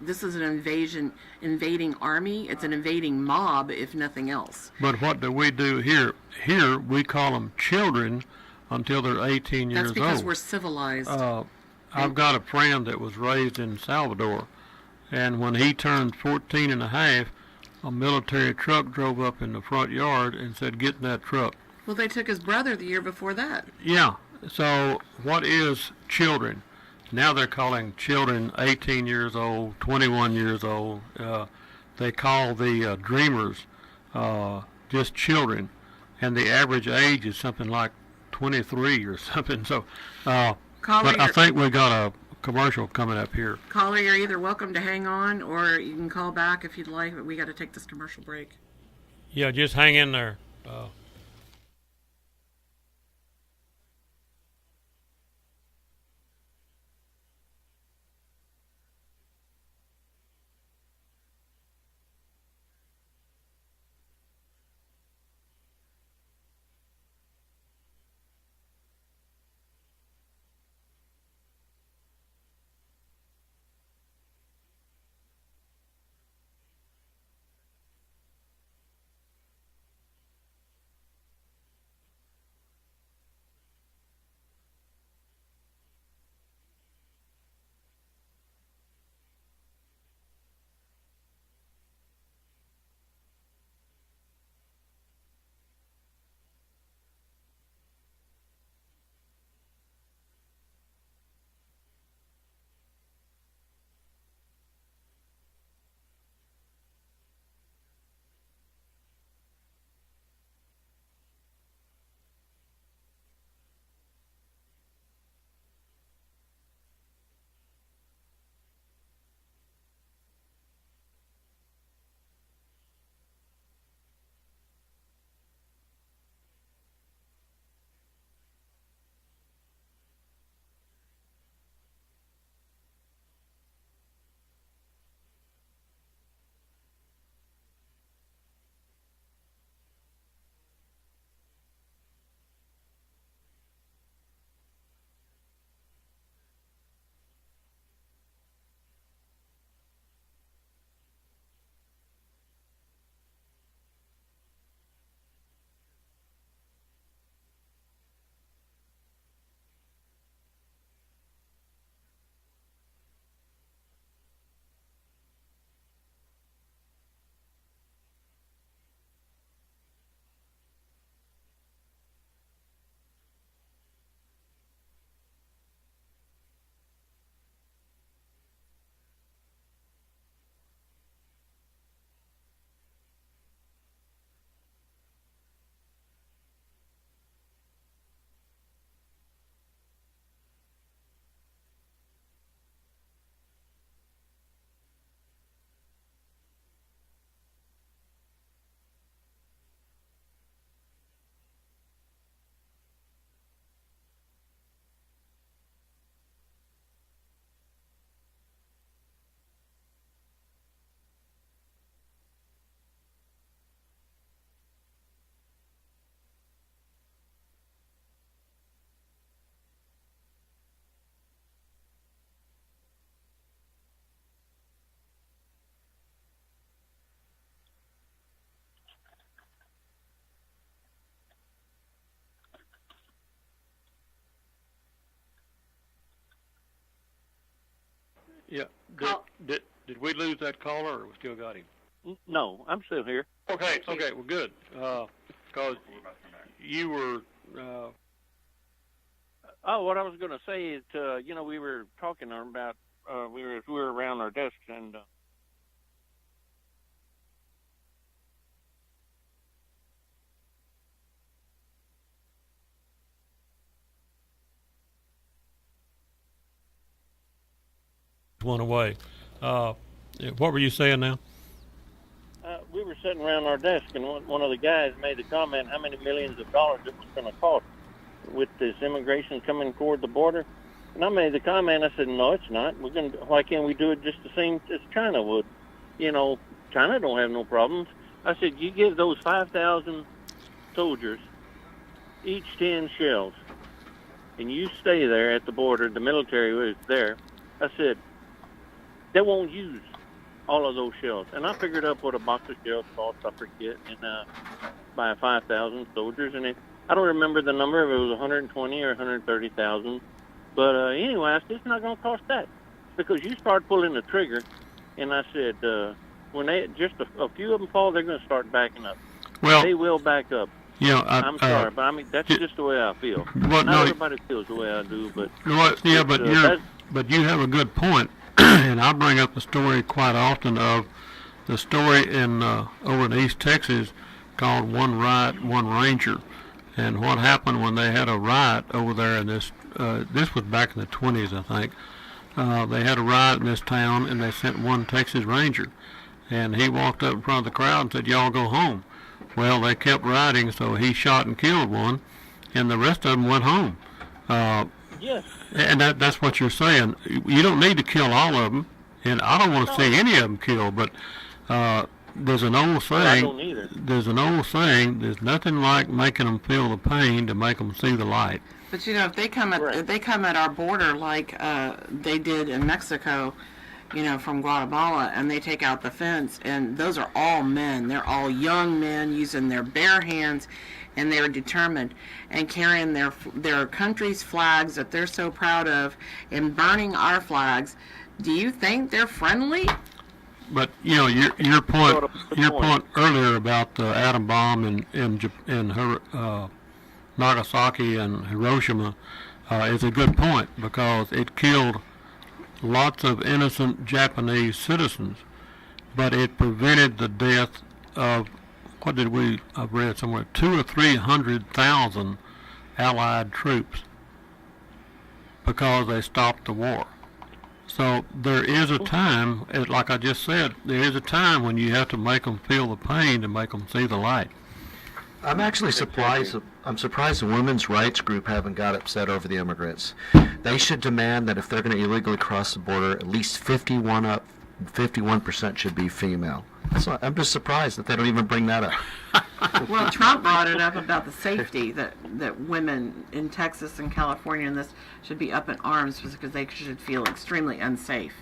this is an invading army. It's an invading mob, if nothing else. But what do we do here? Here we call them children until they're 18 years old. That's because we're civilized. I've got a friend that was raised in Salvador, and when he turned 14 and a half, a military truck drove up in the front yard and said, "Get in that truck." Well, they took his brother the year before that. Yeah. So what is children? Now they're calling children 18 years old, 21 years old. They call the dreamers just children, and the average age is something like 23 or something. So, but I think we got a commercial coming up here. Caller, you're either welcome to hang on, or you can call back if you'd like, but we got to take this commercial break. Yeah, just hang in there. Yeah. Call- Did we lose that caller, or we still got him? No, I'm still here. Okay. Well, good. Because you were. Oh, what I was going to say is, we were talking about we were around our desks and. One away. What were you saying now? We were sitting around our desk, and one of the guys made the comment how many millions of dollars it was going to cost with this immigration coming toward the border. And I made the comment, I said, no, it's not. Why can't we do it just the same as China would? China don't have no problems. I said, you give those 5,000 soldiers each 10 shells, and you stay there at the border, the military is there. I said, they won't use all of those shells. And I figured up what a box of shells cost, I forget, and by 5,000 soldiers. And I don't remember the number, if it was 120 or 130,000. But anyway, I said, it's not going to cost that. Because you start pulling the trigger, and I said, when just a few of them fall, they're going to start backing up. Well, they will back up. Yeah, I'm sorry, but I mean that's just the way I feel. Not everybody feels the way I do, but but you have a good point, and I bring up the story quite often of the story in over in East Texas called "One Riot, One Ranger," and what happened when they had a riot over there in this. This was back in the 20s, I think. They had a riot in this town, and they sent one Texas Ranger, and he walked up in front of the crowd and said, "Y'all go home." Well, they kept riding, so he shot and killed one, and the rest of them went home. Yes. And that's what you're saying. You don't need to kill all of them, and I don't want to see any of them killed, but there's an old saying. I don't either. There's an old saying, there's nothing like making them feel the pain to make them see the light. But if they come at our border like they did in Mexico, from Guatemala, and they take out the fence, and those are all men. They're all young men using their bare hands, and they're determined and carrying their country's flags that they're so proud of and burning our flags. Do you think they're friendly? But your point earlier about the atom bomb in Nagasaki and Hiroshima is a good point, because it killed lots of innocent Japanese citizens, but it prevented the death of, I've read somewhere, 200,000 or 300,000 Allied troops, because they stopped the war. So there is a time, like I just said, there is a time when you have to make them feel the pain to make them see the light. I'm actually surprised. I'm surprised the women's rights group haven't got upset over the immigrants. They should demand that if they're going to illegally cross the border, at least 51% should be female. I'm just surprised that they don't even bring that up. Well, Trump brought it up about the safety that women in Texas and California and this should be up in arms because they should feel extremely unsafe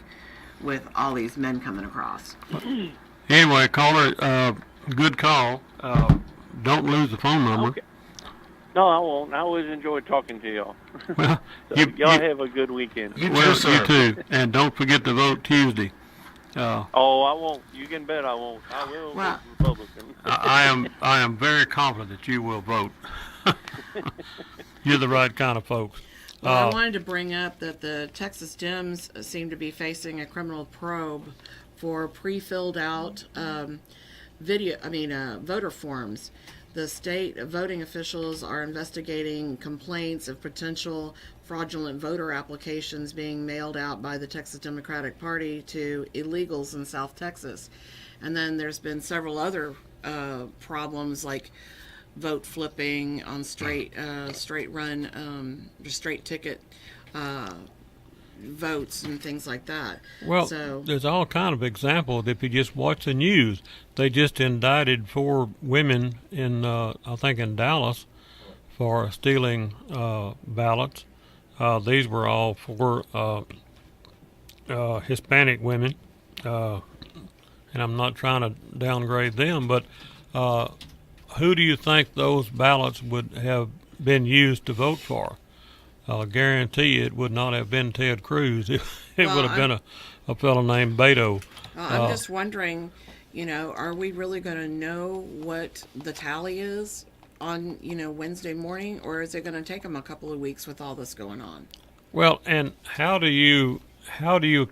with all these men coming across. Anyway, caller, good call. Don't lose the phone number. Okay. No, I won't. I always enjoy talking to y'all. Well, y'all have a good weekend. You too. And don't forget to vote Tuesday. I won't. You can bet I won't. I will vote Republican. I am very confident that you will vote. You're the right kind of folks. Well, I wanted to bring up that the Texas Dems seem to be facing a criminal probe for pre-filled out voter forms. The state voting officials are investigating complaints of potential fraudulent voter applications being mailed out by the Texas Democratic Party to illegals in South Texas. And then there's been several other problems like vote flipping on straight ticket votes and things like that. Well, there's all kind of examples. If you just watch the news, they just indicted 4 women in I think in Dallas for stealing ballots. These were all 4 Hispanic women, and I'm not trying to downgrade them, but who do you think those ballots would have been used to vote for? I'll guarantee it would not have been Ted Cruz. It Well, would have been a fellow named Beto. I'm just wondering, are we really going to know what the tally is on, Wednesday morning, or is it going to take them a couple of weeks with all this going on? Well, and how do you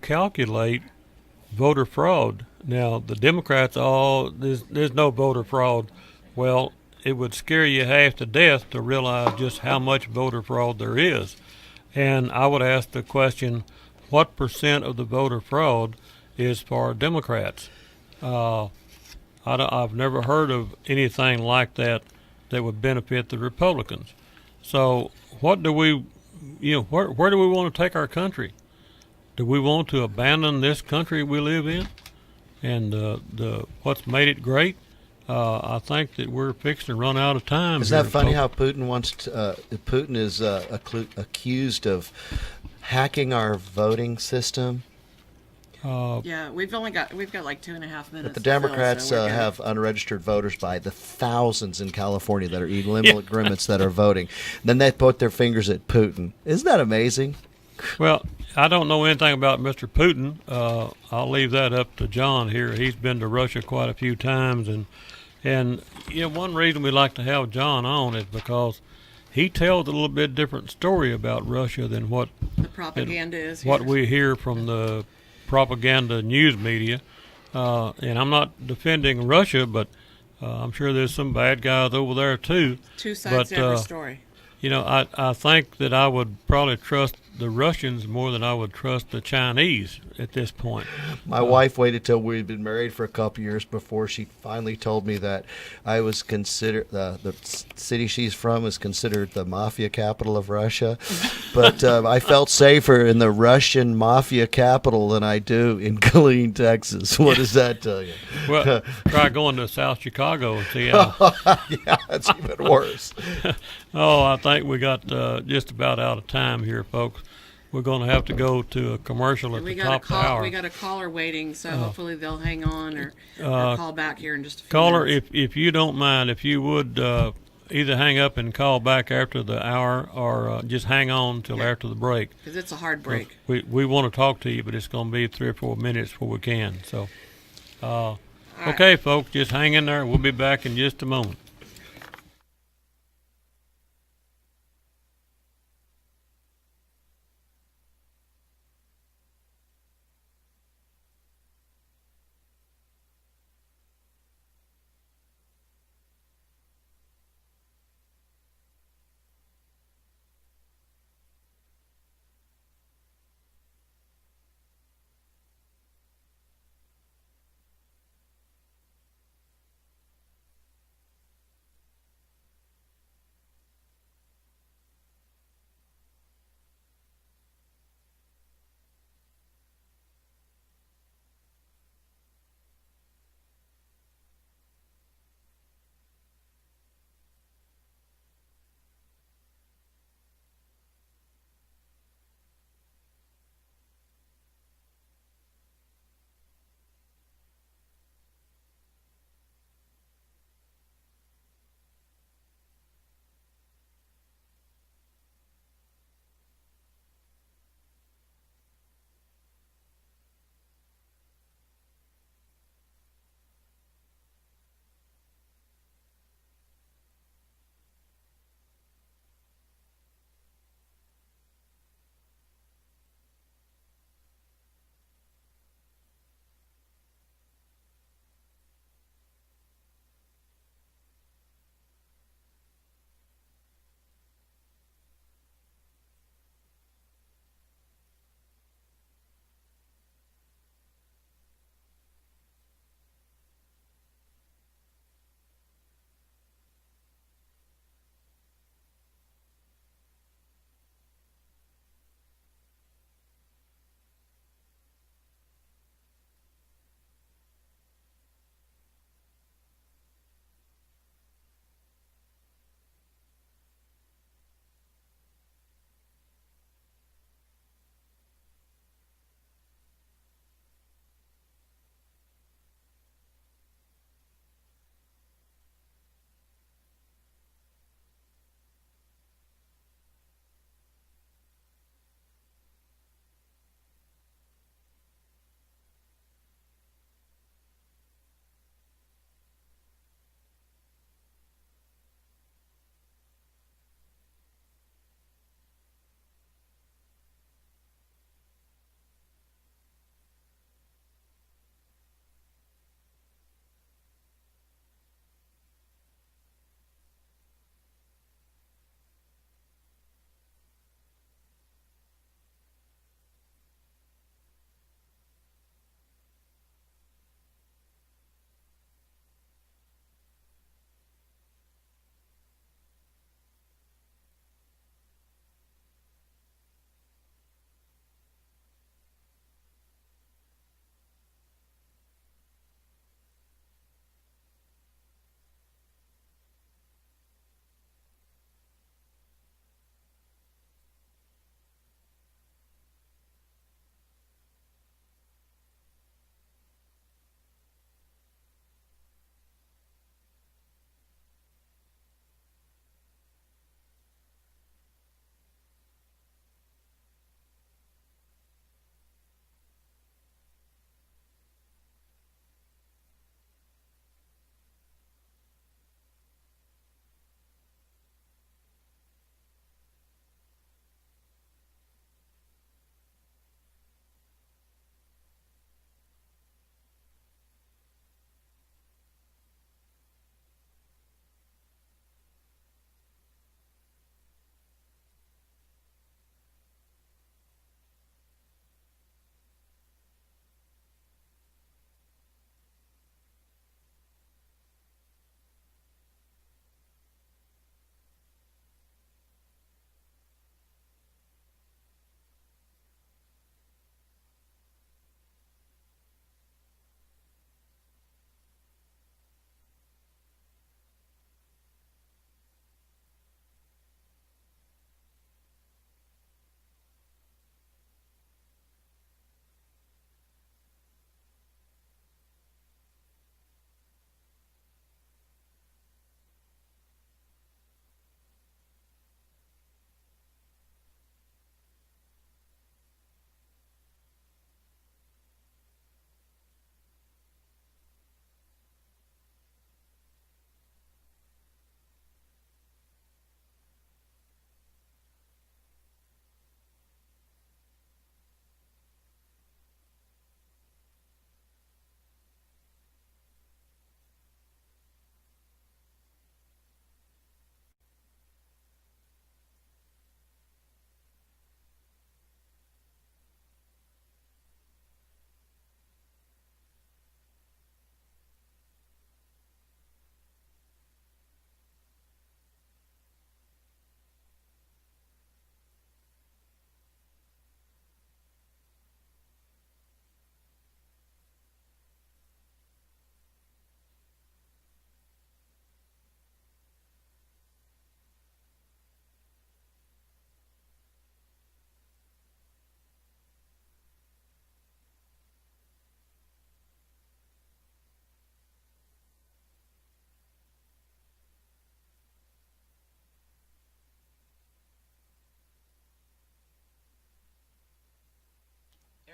calculate voter fraud? Now, the Democrats there's no voter fraud. Well, it would scare you half to death to realize just how much voter fraud there is. And I would ask the question, what percent of the voter fraud is for Democrats? I've never heard of anything like that would benefit the Republicans. So what do we, where do we want to take our country? Do we want to abandon this country we live in and the what's made it great? I think that we're fixing to run out of time. Isn't that funny how Putin Putin is accused of hacking our voting system? Yeah, we've got like 2.5 minutes. But the Democrats have unregistered voters by the thousands in California that are illegal immigrants that are voting. Then they put their fingers at Putin. Isn't that amazing? Well, I don't know anything about Mr. Putin. I'll leave that up to John here. He's been to Russia quite a few times, and one reason we like to have John on is because he tells a little bit different story about Russia than what the propaganda is. What we hear from the propaganda news media. And I'm not defending Russia, but I'm sure there's some bad guys over there too. Two sides to every story. I think that I would probably trust the Russians more than I would trust the Chinese at this point. My wife waited till we'd been married for a couple years before she finally told me that I was considered the city she's from is considered the mafia capital of Russia. But I felt safer in the Russian mafia capital than I do in Killeen, Texas. What does that tell you? Well, try going to South Chicago and see how. Yeah, that's even worse. Oh, I think we got just about out of time here, folks. We're going to have to go to a commercial at the top of the hour. We got a caller waiting, so hopefully they'll hang on or call back here in just a few caller, minutes. if you don't mind, if you would either hang up and call back after the hour or just hang on till after the break. Because it's a hard break. We want to talk to you, but it's going to be 3 or 4 minutes before we can. So, right. Okay, folks, just hang in there. We'll be back in just a moment.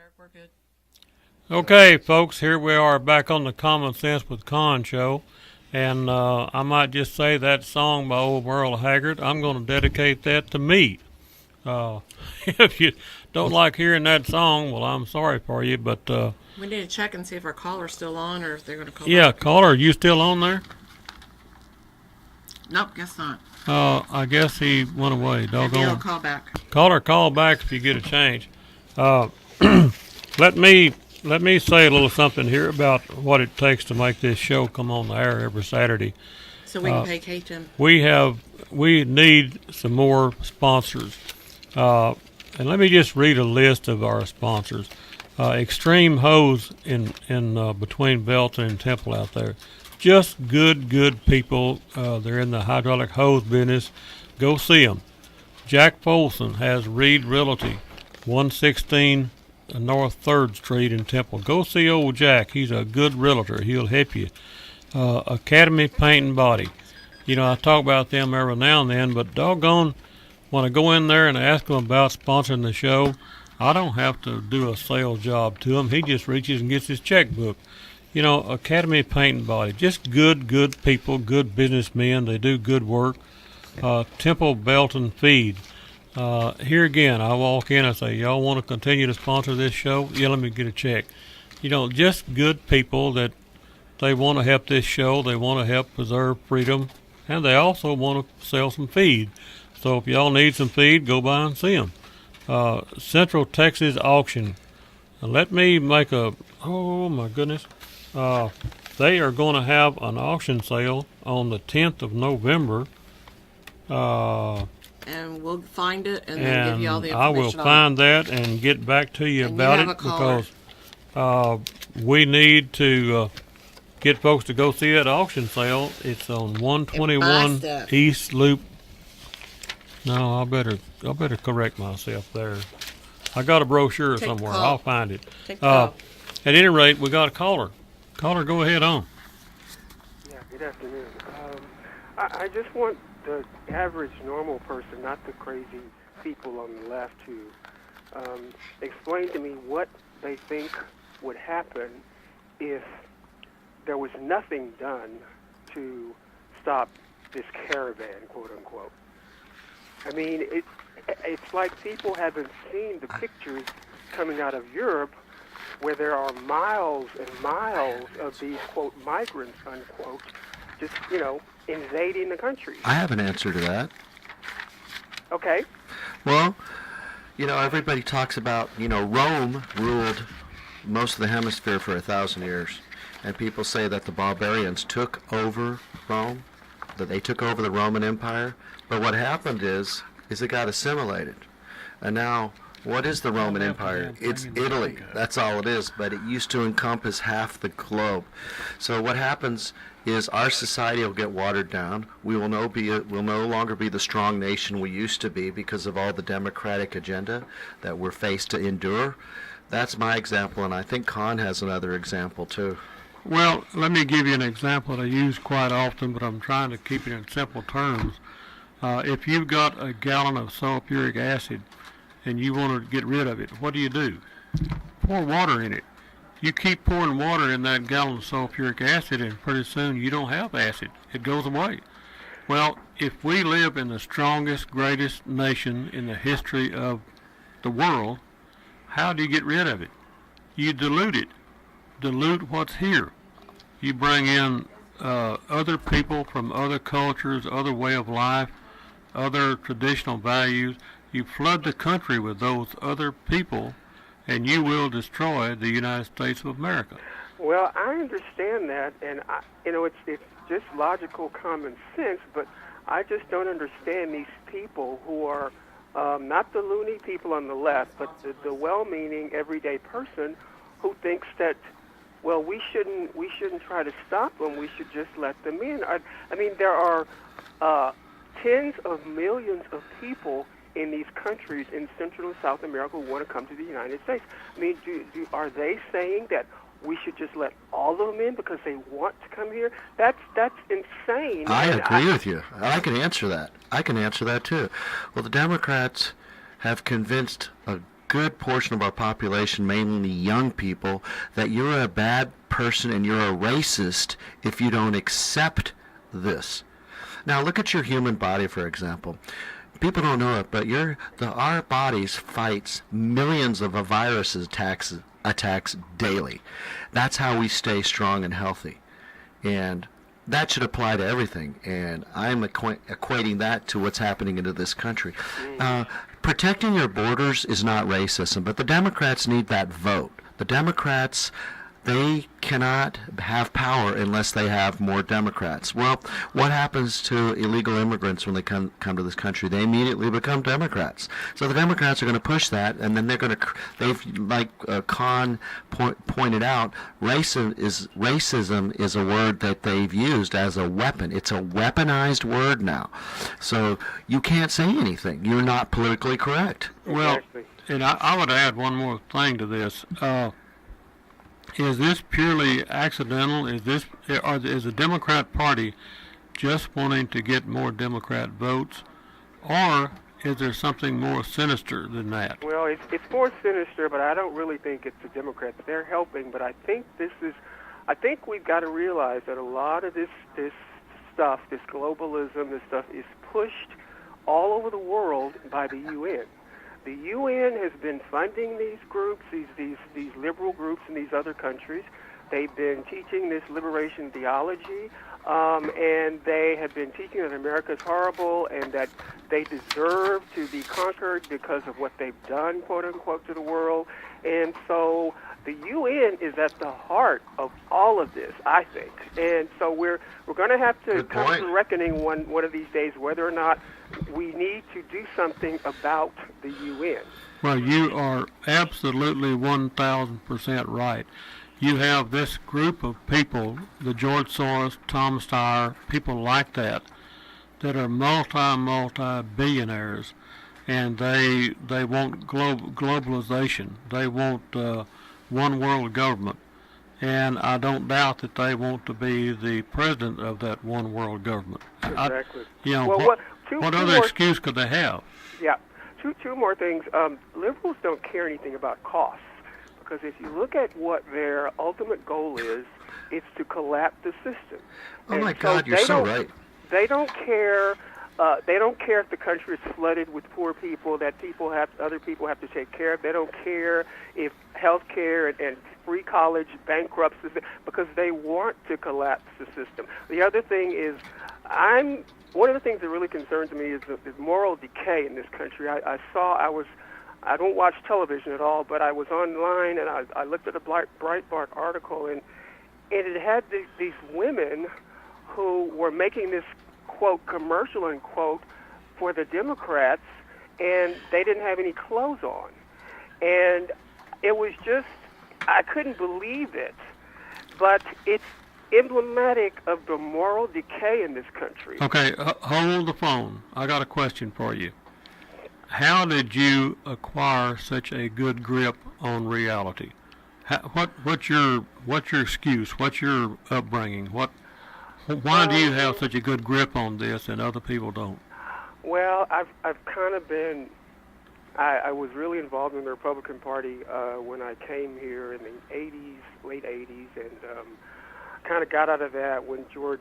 Eric, we're good. Okay, folks, here we are back on the Common Sense with Conn show. And I might just say that song by old Merle Haggard, I'm going to dedicate that to me. If you don't like hearing that song, well, I'm sorry for you, but... We need to check and see if our caller's still on or if they're going to call yeah, back. caller, are you still on there? Nope, guess not. I guess he went away. Maybe he'll Doggone. call back. Caller, call back if you get a change. Let me say a little something here about what it takes to make this show come on the air every Saturday. So we can pay K-Tim. We need some more sponsors. And let me just read a list of our sponsors. Extreme Hose in between Belton and Temple out there. Just good people. They're in the hydraulic hose business. Go see them. Jack Folsom has Reed Realty, 116 North 3rd Street in Temple. Go see old Jack. He's a good realtor. He'll help you. Academy Paint and Body. You know, I talk about them every now and then, but doggone, when I go in there and ask them about sponsoring the show, I don't have to do a sales job to him. He just reaches and gets his checkbook. You know, Academy Paint and Body. Just good people, good businessmen. They do good work. Temple Belton Feed. Here again, I walk in, I say, y'all want to continue to sponsor this show? Yeah, let me get a check. You know, just good people that they want to help this show. They want to help preserve freedom. And they also want to sell some feed. So if y'all need some feed, go by and see them. Central Texas Auction. Let me make oh my goodness. They are going to have an auction sale on the 10th of November. And we'll find it and then give you all the I information will find that and get back to you And about you it have a caller. because we need to get folks to go see that auction sale. It's on 121 stuff. East Loop. No, I better correct myself there. I got a brochure Take the somewhere. call. I'll find it. Take the call. At any rate, we got a caller. Caller, go ahead on. Yeah, good afternoon. I just want the average normal person, not the crazy people on the left, to explain to me what they think would happen if there was nothing done to stop this caravan, quote unquote. I mean, it's like people haven't seen the pictures coming out of Europe where there are miles and miles of these, quote, migrants, unquote, just, invading the country. I have an answer to that. Okay. Well, everybody talks about, Rome ruled most of the hemisphere for 1,000 years. And people say that the barbarians took over Rome, that they took over the Roman Empire. But what happened is it got assimilated. And now, what is the Roman Empire? It's Italy. That's all it is. But it used to encompass half the globe. So what happens is our society will get watered down. We will no longer be the strong nation we used to be because of all the democratic agenda that we're faced to endure. That's my example, and I think Conn has another example too. Well, let me give you an example that I use quite often, but I'm trying to keep it in simple terms. If you've got a gallon of sulfuric acid and you want to get rid of it, what do? Pour water in it. You keep pouring water in that gallon of sulfuric acid, and pretty soon you don't have acid. It goes away. Well, if we live in the strongest, greatest nation in the history of the world, how do you get rid of it? You dilute it. Dilute what's here. You bring in other people from other cultures, other way of life, other traditional values. You flood the country with those other people, and you will destroy the United States of America. Well, I understand that, and it's just logical common sense, but I just don't understand these people who are not the loony people on the left, but the well-meaning everyday person who thinks that, well, we shouldn't try to stop them. We should just let them in. I mean, there are tens of millions of people in these countries in Central and South America who want to come to the United States. I mean, are they saying that we should just let all of them in because they want to come here? That's insane. I agree with you. I can answer that. I can answer that too. Well, the Democrats have convinced a good portion of our population, mainly young people, that you're a bad person and you're a racist if you don't accept this. Now look at your human body, for example. People don't know it, but our bodies fights millions of virus attacks daily. That's how we stay strong and healthy. And that should apply to everything. And I'm equating that to what's happening into this country. Protecting your borders is not racism, but the Democrats need that vote. The Democrats, they cannot have power unless they have more Democrats. Well, what happens to illegal immigrants when they come to this country? They immediately become Democrats. So the Democrats are going to push that, and then they're going to, like Conn pointed out, racism is a word that they've used as a weapon. It's a weaponized word now. So you can't say anything. You're not politically correct. Well, and I would add one more thing to this. Is this purely accidental? Is the Democrat Party just wanting to get more Democrat votes, or is there something more sinister than that? Well, it's more sinister, but I don't really think it's the Democrats. They're helping, but I think we've got to realize that a lot of this stuff, this globalism, this stuff is pushed all over the world by the UN. The UN has been funding these groups, these liberal groups in these other countries. They've been teaching this liberation theology, and they have been teaching that America is horrible and that they deserve to be conquered because of what they've done, quote unquote, to the world. And so the UN is at the heart of all of this, I think. And so we're going to have to come to the reckoning one of these days whether or not we need to do something about the UN. Well, you are absolutely 1,000% right. You have this group of people, the George Soros, Tom Steyer, people like that are multi-billionaires, and they want globalization. They want one world government. And I don't doubt that they want to be the president of that one world government. Exactly. What other excuse could they have? Yeah. Two more things. Liberals don't care anything about costs, because if you look at what their ultimate goal is, it's to collapse the system. Oh my God, you're so right. They don't care. They don't care if the country is flooded with poor people that other people have to take care of. They don't care if health care and free college bankrupts, because they want to collapse the system. The other thing is, one of the things that really concerns me is moral decay in this country. I don't watch television at all, but I was online and I looked at a Breitbart article, and it had these women who were making this, quote, commercial, unquote, for the Democrats, and they didn't have any clothes on. And it was just, I couldn't believe it. But it's emblematic of the moral decay in this country. Okay, hold the phone. I got a question for you. How did you acquire such a good grip on reality? What's your excuse? What's your upbringing? Why do you have such a good grip on this and other people don't? Well, I've kind of been. I was really involved in the Republican Party when I came here in the late 80s, and kind of got out of that when George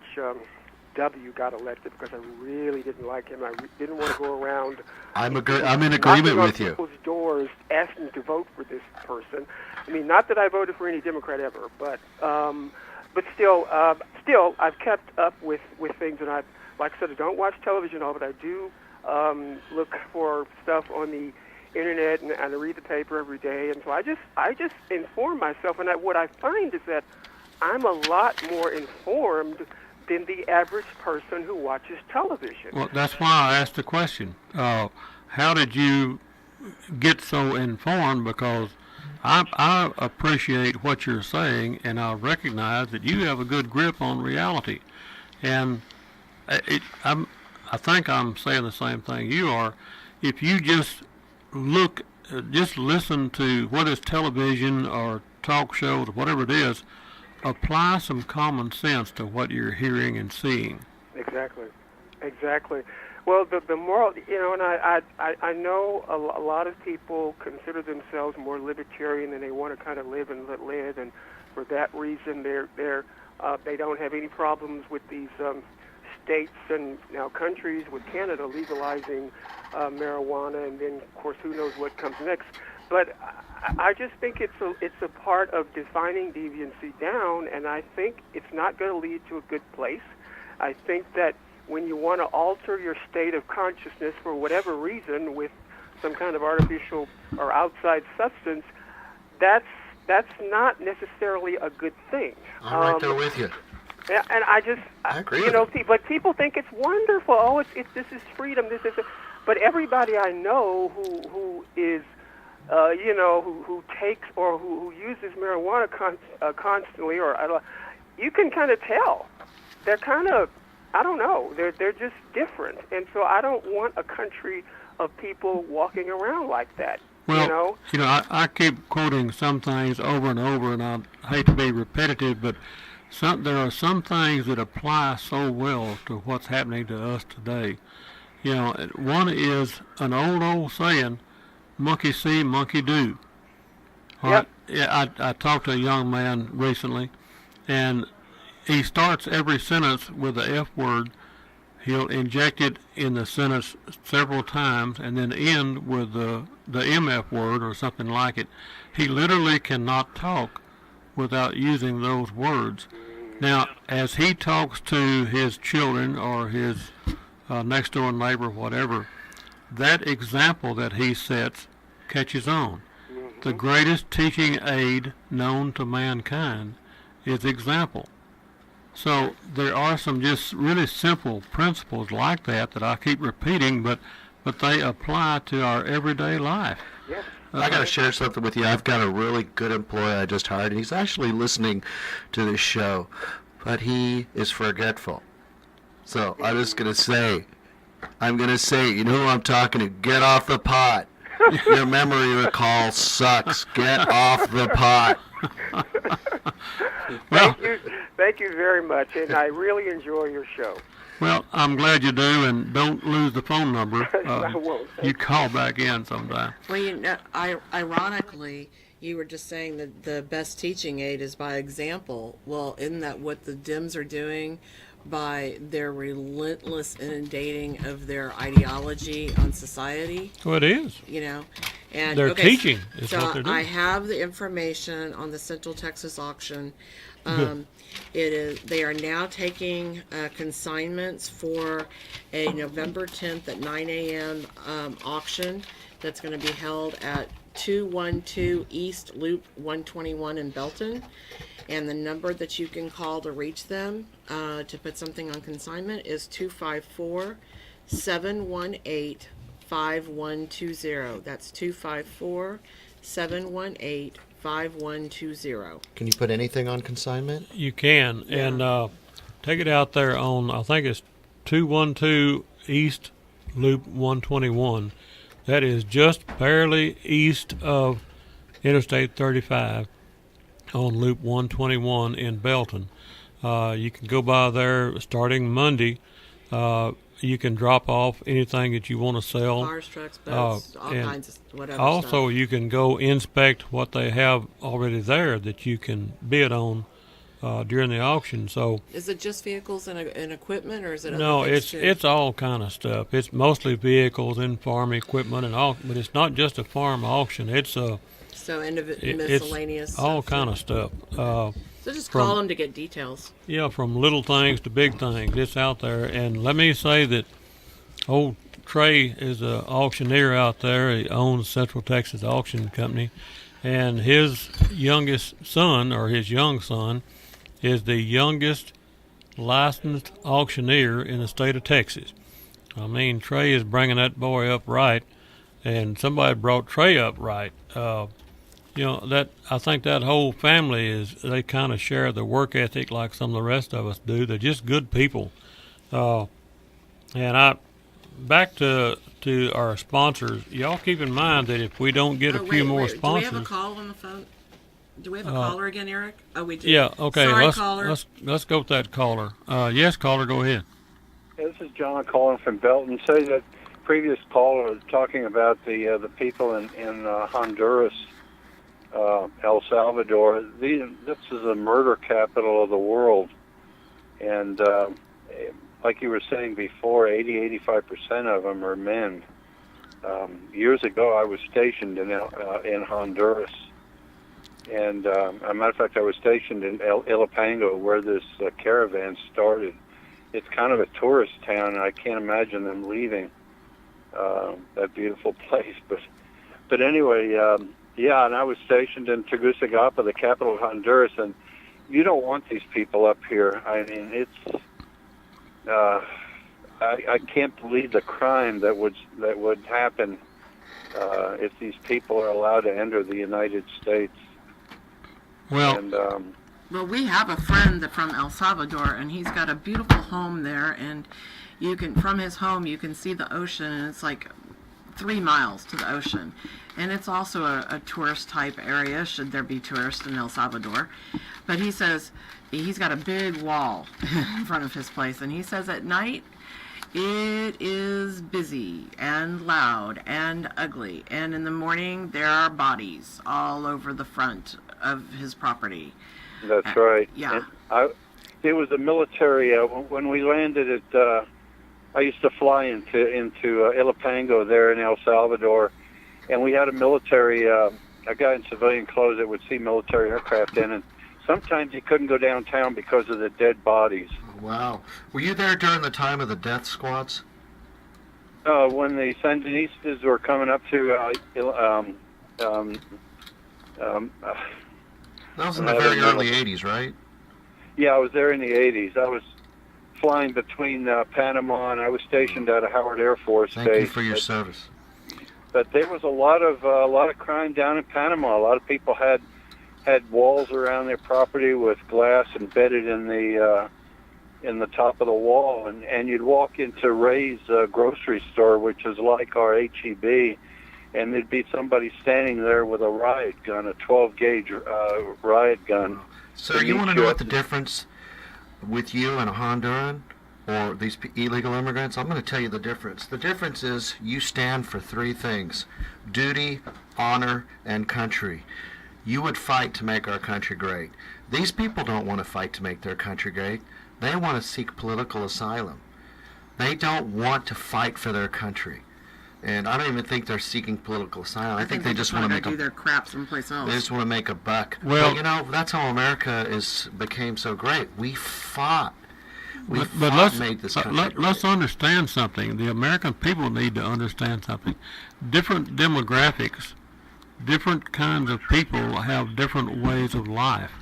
W. got elected, because I really didn't like him. I didn't want to go around. I'm in agreement with you. People's doors asking to vote for this person. I mean, not that I voted for any Democrat ever, but still, I've kept up with things, and like I said, I don't watch television at all, but I do look for stuff on the internet, and I read the paper every day, and so I just inform myself, and what I find is that I'm a lot more informed than the average person who watches television. Well, that's why I asked the question. How did you get so informed? Because I appreciate what you're saying, and I recognize that you have a good grip on reality. And I think I'm saying the same thing you are. If you just listen to whether it's television or talk shows or whatever it is, apply some common sense to what you're hearing and seeing. Exactly. Well, the moral, and I know a lot of people consider themselves more libertarian and they want to kind of live and let live, and for that reason they don't have any problems with these states and now countries with Canada legalizing marijuana, and then of course who knows what comes next. But I just think it's a part of defining deviancy down, and I think it's not going to lead to a good place. I think that when you want to alter your state of consciousness for whatever reason with some kind of artificial or outside substance, that's not necessarily a good thing. I'm right there with you. Yeah, and I agree. But people think it's wonderful. Oh, this is freedom. But everybody I know who is, who takes or who uses marijuana constantly, you can kind of tell. They're kind of, I don't know. They're just different, and so I don't want a country of people walking around like that. Well, I keep quoting some things over and over, and I hate to be repetitive, but there are some things that apply so well to what's happening to us today. One is an old saying, monkey see, monkey do. Yep. Yeah, I talked to a young man recently, and he starts every sentence with the F word. He'll inject it in the sentence several times and then end with the MF word or something like it. He literally cannot talk without using those words. Now, as he talks to his children or his next door neighbor, whatever, that example that he sets catches on. The greatest teaching aid known to mankind is example. So there are some just really simple principles like that I keep repeating, but they apply to our everyday life. Yes. I got to share something with you. I've got a really good employee I just hired, and he's actually listening to this show, but he is forgetful. So I'm just going to say, you know who I'm talking to, get off the pot. Your memory recall sucks. Get off the pot. Well, Thank you very much, and I really enjoy your show. Well, I'm glad you do, and don't lose the phone number. I won't. You call back in sometime. Well, ironically, you were just saying that the best teaching aid is by example. Well, isn't that what the Dems are doing by their relentless inundating of their ideology on society? Well, it is. And They're teaching is so what they're doing. I have the information on the Central Texas auction. They are now taking consignments for a November 10th at 9 a.m. Auction that's going to be held at 212 East Loop 121 in Belton. And the number that you can call to reach them to put something on consignment is 254-718-5120. That's 254-718-5120. Can you put anything on consignment? You can, and take it out there on, I think it's 212 East Loop 121. That is just barely east of Interstate 35 on Loop 121 in Belton. You can go by there starting Monday. You can drop off anything that you want to sell. Cars, trucks, boats, all kinds of whatever Also, stuff. you can go inspect what they have already there that you can bid on during the auction. So Is it just vehicles and equipment, or is it no, other things too? it's all kind of stuff. It's mostly vehicles and farm equipment and all, but it's not just a farm auction. It's miscellaneous it's all stuff, kind of stuff. So just call them to get details. Yeah, from little things to big things, it's out there. And let me say that old Trey is an auctioneer out there. He owns Central Texas Auction Company, and his youngest son, or his young son, is the youngest licensed auctioneer in the state of Texas. I mean, Trey is bringing that boy up right, and somebody brought Trey up right. That I think that whole family they kind of share the work ethic like some of the rest of us do. They're just good people. Back to our sponsors. Y'all keep in mind that if we don't get a few more sponsors. Do we have a call on the phone? Do we have a caller again, Eric? Oh, we do. Yeah. Okay. Sorry, caller. Let's go with that caller. Yes, caller. Go ahead. This is John calling from Belton. Say that previous caller was talking about the people in Honduras, El Salvador. This is the murder capital of the world, and like you were saying before, 85% of them are men. Years ago, I was stationed in Honduras, and as a matter of fact, I was stationed in Ilopango, where this caravan started. It's kind of a tourist town, and I can't imagine them leaving that beautiful place. But anyway, yeah, and I was stationed in Tegucigalpa, the capital of Honduras, and you don't want these people up here. I mean, it's I can't believe the crime that would happen if these people are allowed to enter the United States. Well, and, Well, we have a friend from El Salvador, and he's got a beautiful home there, and you can, from his home, you can see the ocean, and it's like 3 miles to the ocean. And it's also a tourist type area, should there be tourists in El Salvador. But he says he's got a big wall in front of his place, and he says at night it is busy and loud and ugly, and in the morning there are bodies all over the front of his property. That's right. Yeah. It was a military. When we landed at, I used to fly into Ilopango there in El Salvador, and we had a military, a guy in civilian clothes that would see military aircraft in, and sometimes he couldn't go downtown because of the dead bodies. Wow. Were you there during the time of the death squads? When the Sandinistas were coming up to That was in the very early 80s, right? Yeah, I was there in the 80s. I was flying between Panama, and I was stationed at a Howard Air Force Base. Thank you for your service. But there was a lot of crime down in Panama. A lot of people had walls around their property with glass embedded in the top of the wall, and you'd walk into Ray's grocery store, which is like our HEB, and there'd be somebody standing there with a riot gun, a 12-gauge riot gun. Sir, you want to know what the difference with you and a Honduran or these illegal immigrants? I'm going to tell you the difference. The difference is you stand for 3 things: duty, honor, and country. You would fight to make our country great. These people don't want to fight to make their country great. They want to seek political asylum. They don't want to fight for their country. And I don't even think they're seeking political asylum. I think they just want to do their crap someplace else. They just want to make a buck. Well, but, you know, that's how America became so great. We fought. But Made this country let's great. understand something. The American people need to understand something. Different demographics, different kinds of people have different ways of life.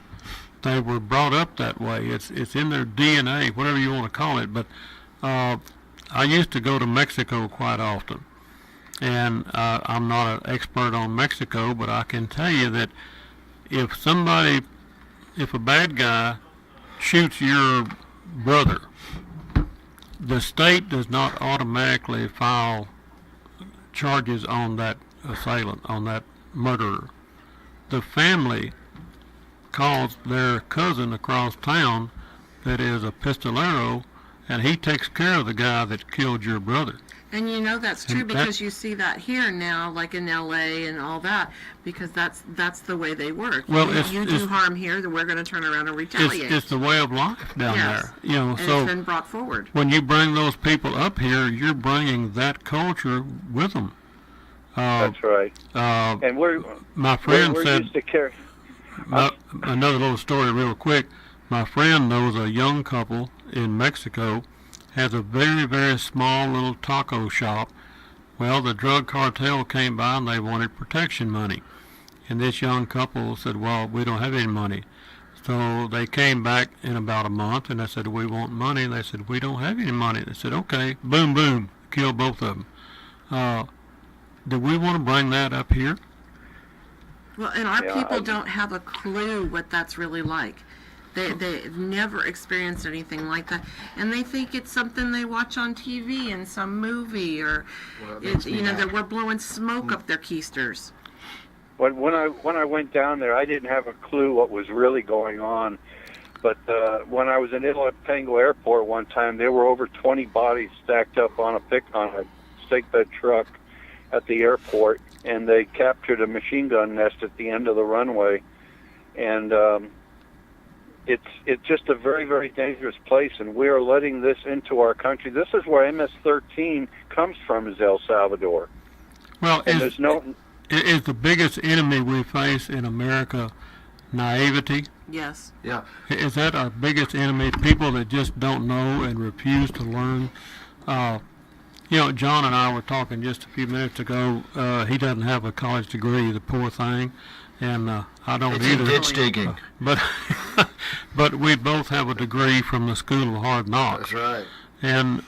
They were brought up that way. It's in their DNA, whatever you want to call it. But I used to go to Mexico quite often. And I'm not an expert on Mexico, but I can tell you that if a bad guy shoots your brother, the state does not automatically file charges on that assailant, on that murderer. The family calls their cousin across town that is a pistolero, and he takes care of the guy that killed your brother. And you know that's true because you see that here now, like in L.A. and all that, because that's the way they work. Well, you do harm here, then we're going to turn around and retaliate. It's the way of life down there. You know, and so it's been brought forward. when you bring those people up here, you're bringing that culture with them. That's right. And my friend we're said used to carry. another little story real quick. My friend knows a young couple in Mexico, has a very, very small little taco shop. Well, the drug cartel came by and they wanted protection money. And this young couple said, well, we don't have any money. So they came back in about a month and they said, we want money. And they said, we don't have any money. They said, okay, boom, boom, kill both of them. Do we want to bring that up here? Well, and our people don't have a clue what that's really like. They've never experienced anything like that, and they think it's something they watch on TV in some movie, or that we're blowing smoke up their keisters. When I went down there, I didn't have a clue what was really going on. But when I was in Ilopango Airport one time, there were over 20 bodies stacked up on a stake bed truck at the airport, and they captured a machine gun nest at the end of the runway. And it's just a very, very dangerous place, and we are letting this into our country. This is where MS-13 comes from, is El Salvador. Well, and there's no... Is the biggest enemy we face in America naivety? Yes. Yeah. Is that our biggest enemy? People that just don't know and refuse to learn. John and I were talking just a few minutes ago. He doesn't have a college degree, the poor thing, and I don't It's either. in ditch digging. But we both have a degree from the School of Hard Knocks. That's right. And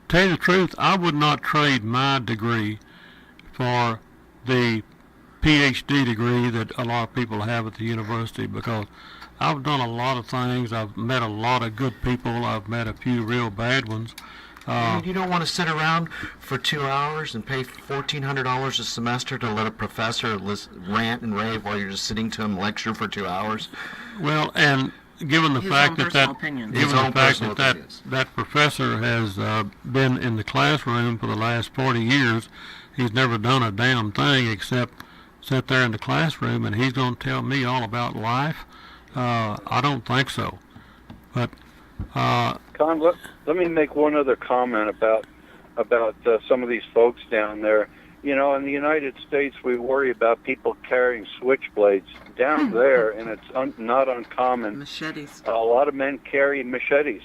tell you the truth, I would not trade my degree for the PhD degree that a lot of people have at the university, because I've done a lot of things. I've met a lot of good people. I've met a few real bad ones. You don't want to sit around for 2 hours and pay $1,400 a semester to let a professor rant and rave while you're just sitting to him lecture for 2 hours. Well, and given the fact that that professor has been in the classroom for the last 40 years, he's never done a damn thing except sit there in the classroom, and he's going to tell me all about life. I don't think so. But Conn, let me make one other comment about some of these folks down there. In the United States, we worry about people carrying switchblades. Down there, and it's not uncommon. Machetes. A lot of men carry machetes.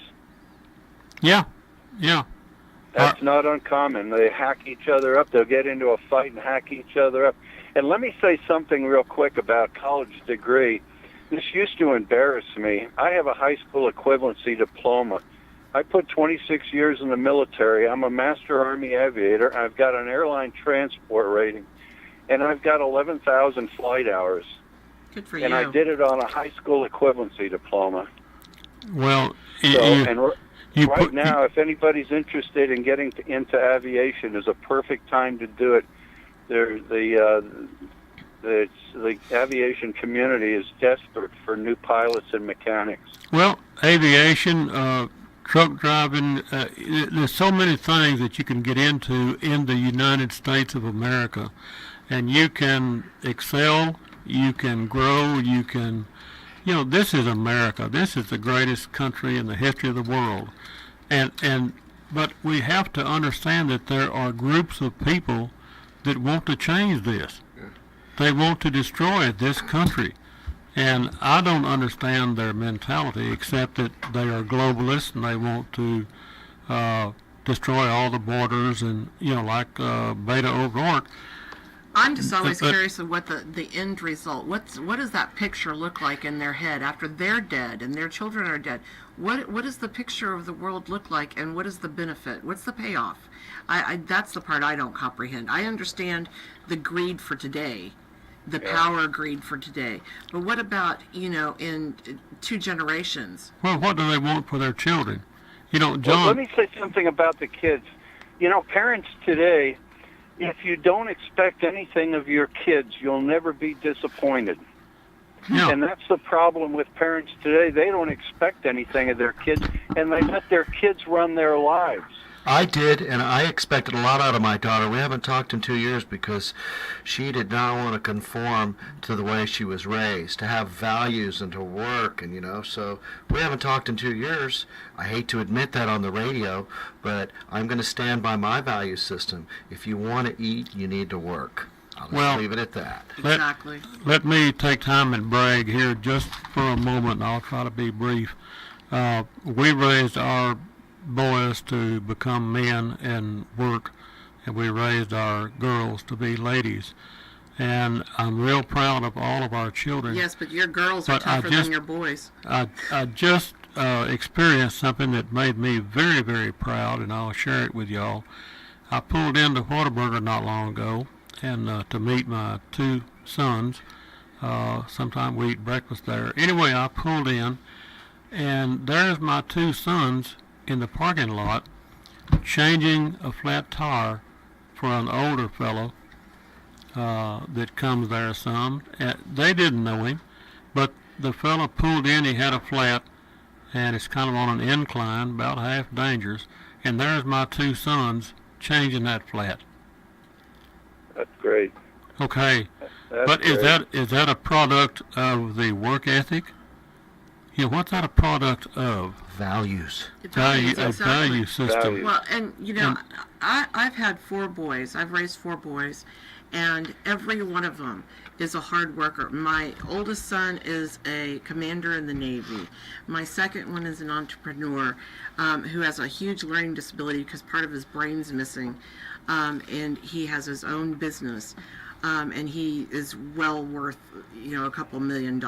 Yeah. That's not uncommon. They hack each other up. They'll get into a fight and hack each other up. And let me say something real quick about college degree. This used to embarrass me. I have a high school equivalency diploma. I put 26 years in the military. I'm a Master Army aviator. I've got an airline transport rating, and I've got 11,000 flight hours. Good for and you. I did it on a high school equivalency diploma. Well, right now, if anybody's interested in getting into aviation, is a perfect time to do it. The aviation community is desperate for new pilots and mechanics. Well, aviation, truck driving, there's so many things that you can get into in the United States of America, and you can excel, you can grow, you can, this is America. This is the greatest country in the history of the world. But we have to understand that there are groups of people that want to change this. They want to destroy this country. And I don't understand their mentality, except that they are globalists and they want to destroy all the borders and, like Beta O'Rourke. I'm just always curious of what the end result, what does that picture look like in their head after they're dead and their children are dead? What does the picture of the world look like, and what is the benefit? What's the payoff? That's the part I don't comprehend. I understand the greed for today, the power greed for today. But what about, in 2 generations? Well, what do they want for their children? John... Well, let me say something about the kids. Parents today, if you don't expect anything of your kids, you'll never be disappointed. Yeah. And that's the problem with parents today. They don't expect anything of their kids, and they let their kids run their lives. I did, and I expected a lot out of my daughter. We haven't talked in 2 years because she did not want to conform to the way she was raised, to have values and to work, and so we haven't talked in 2 years. I hate to admit that on the radio, but I'm going to stand by my value system. If you want to eat, you need to work. I'll just leave it at that. Exactly. Let me take time and brag here just for a moment, and I'll try to be brief. We raised our boys to become men and work, and we raised our girls to be ladies. And I'm real proud of all of our children. Yes, but your girls are tougher than your boys. I just experienced something that made me very, very proud, and I'll share it with y'all. I pulled into Whataburger not long ago and to meet my 2 sons. Sometime we eat breakfast there. Anyway, I pulled in, and there's my 2 sons in the parking lot changing a flat tire for an older fellow that comes there some. They didn't know him, but the fellow pulled in, he had a flat, and it's kind of on an incline, about half dangerous. And there's my two sons changing that flat. That's great. Okay, That's but great. is that a product of the work ethic? You know, what's that a product of? Values. A value system. Values. Well, and you know, I've had 4 boys. I've raised 4 boys, and every one of them is a hard worker. My oldest son is a commander in the Navy. My second one is an entrepreneur who has a huge learning disability because part of his brain's missing, and he has his own business. And he is well worth, a couple $1 million.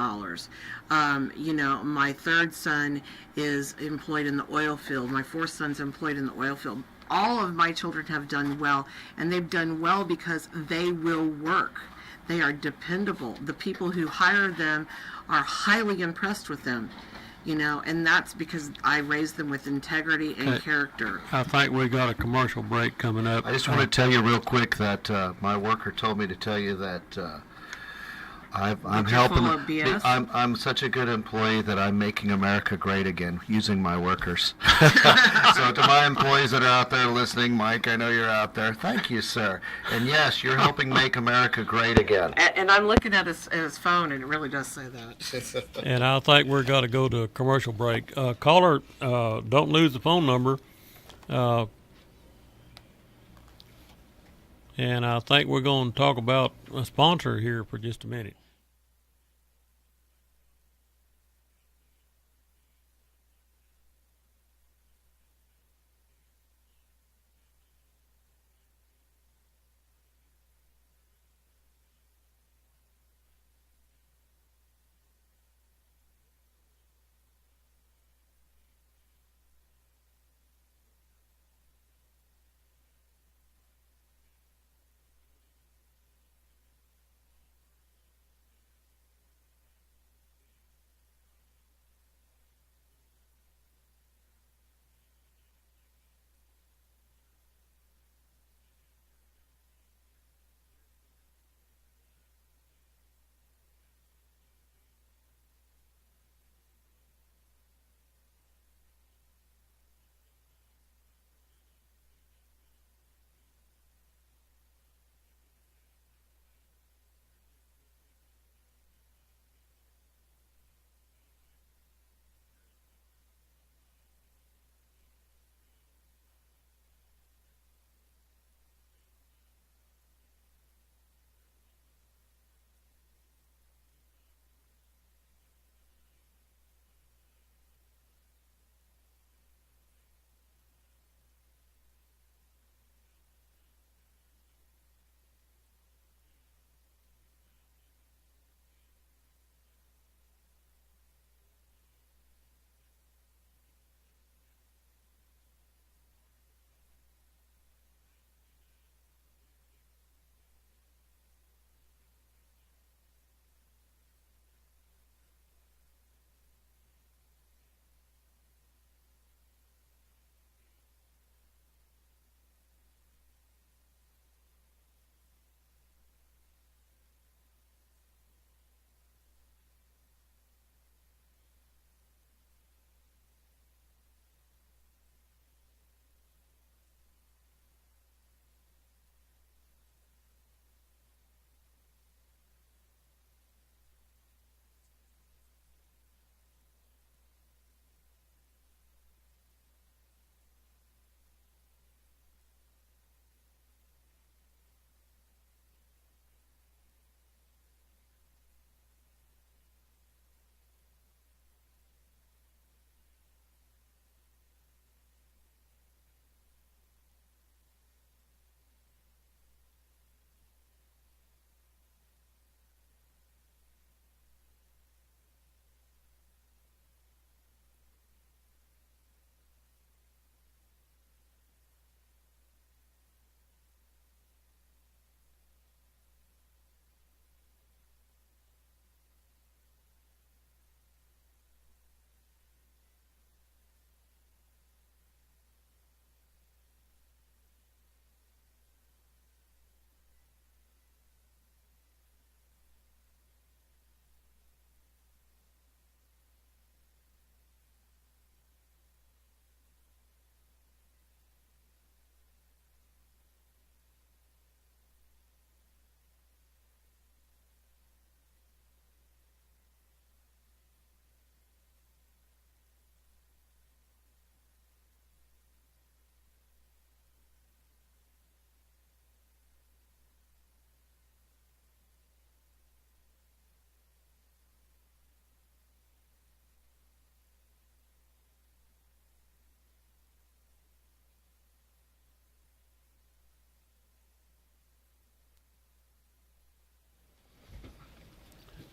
My third son is employed in the oil field. My fourth son's employed in the oil field. All of my children have done well, and they've done well because they will work. They are dependable. The people who hire them are highly impressed with them. And that's because I raised them with integrity and character. I think we got a commercial break coming up. I just want to tell you real quick that my worker told me to tell you that I'm helping. Full of BS? I'm such a good employee that I'm making America great again using my workers. So to my employees that are out there listening, Mike, I know you're out there. Thank you, sir. And yes, you're helping make America great again. And I'm looking at his phone, and it really does say that. And I think we're going to go to a commercial break. Caller, don't lose the phone number. And I think we're going to talk about a sponsor here for just a minute.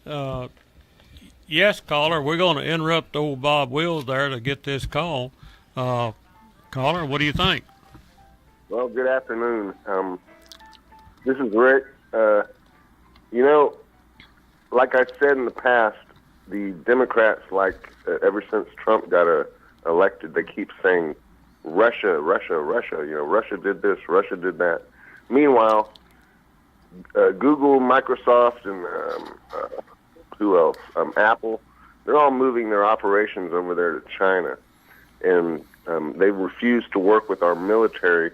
Yes, caller, we're going to interrupt old Bob Wills there to get this call. Caller, what do you think? Well, good afternoon. This is Rick. Like I said in the past, the Democrats, ever since Trump got elected, they keep saying Russia, Russia, Russia. Russia did this, Russia did that. Meanwhile, Google, Microsoft, and who else? Apple. They're all moving their operations over there to China, and they refuse to work with our military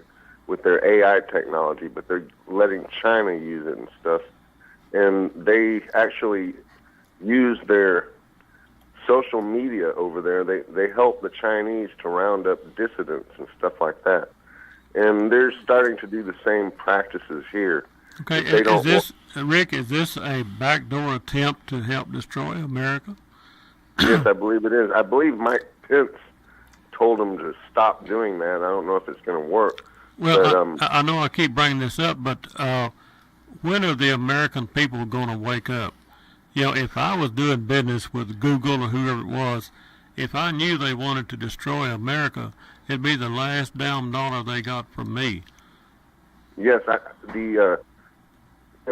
with their AI technology, but they're letting China use it and stuff. And they actually use their social media over there. They help the Chinese to round up dissidents and stuff like that. And they're starting to do the same practices here. Okay, is this, Rick, is this a backdoor attempt to help destroy America? Yes, I believe it is. I believe Mike Pence told them to stop doing that. I don't know if it's going to work. Well, but, I know I keep bringing this up, but when are the American people going to wake up? If I was doing business with Google or whoever it was, if I knew they wanted to destroy America, it'd be the last damn dollar they got from me. Yes,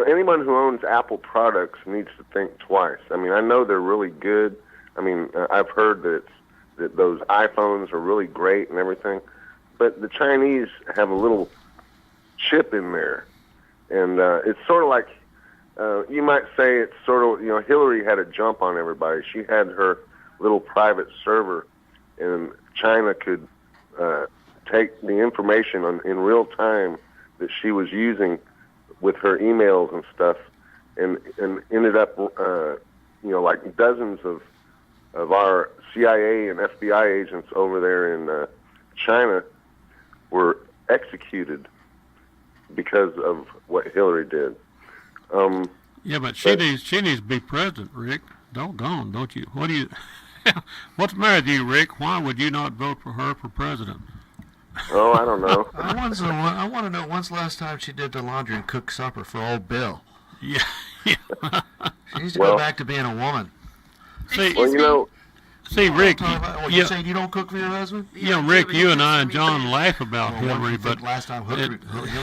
anyone who owns Apple products needs to think twice. I mean, I know they're really good. I mean, I've heard that those iPhones are really great and everything, but the Chinese have a little chip in there, and it's sort of like, you might say it's sort of, Hillary had a jump on everybody. She had her little private server, and China could take the information in real time that she was using with her emails and stuff, and ended up, like dozens of our CIA and FBI agents over there in China were executed because of what Hillary did. Yeah, but she needs to be president, Rick. Doggone, don't you? What do you? What's the matter with you, Rick? Why would you not vote for her for president? Oh, I don't know. I want to know when's the last time she did the laundry and cooked supper for old Bill. Yeah. She needs to go back to being a woman. See, Rick, you saying you don't cook for your husband? Rick, you and I and John laugh about Hillary, but last time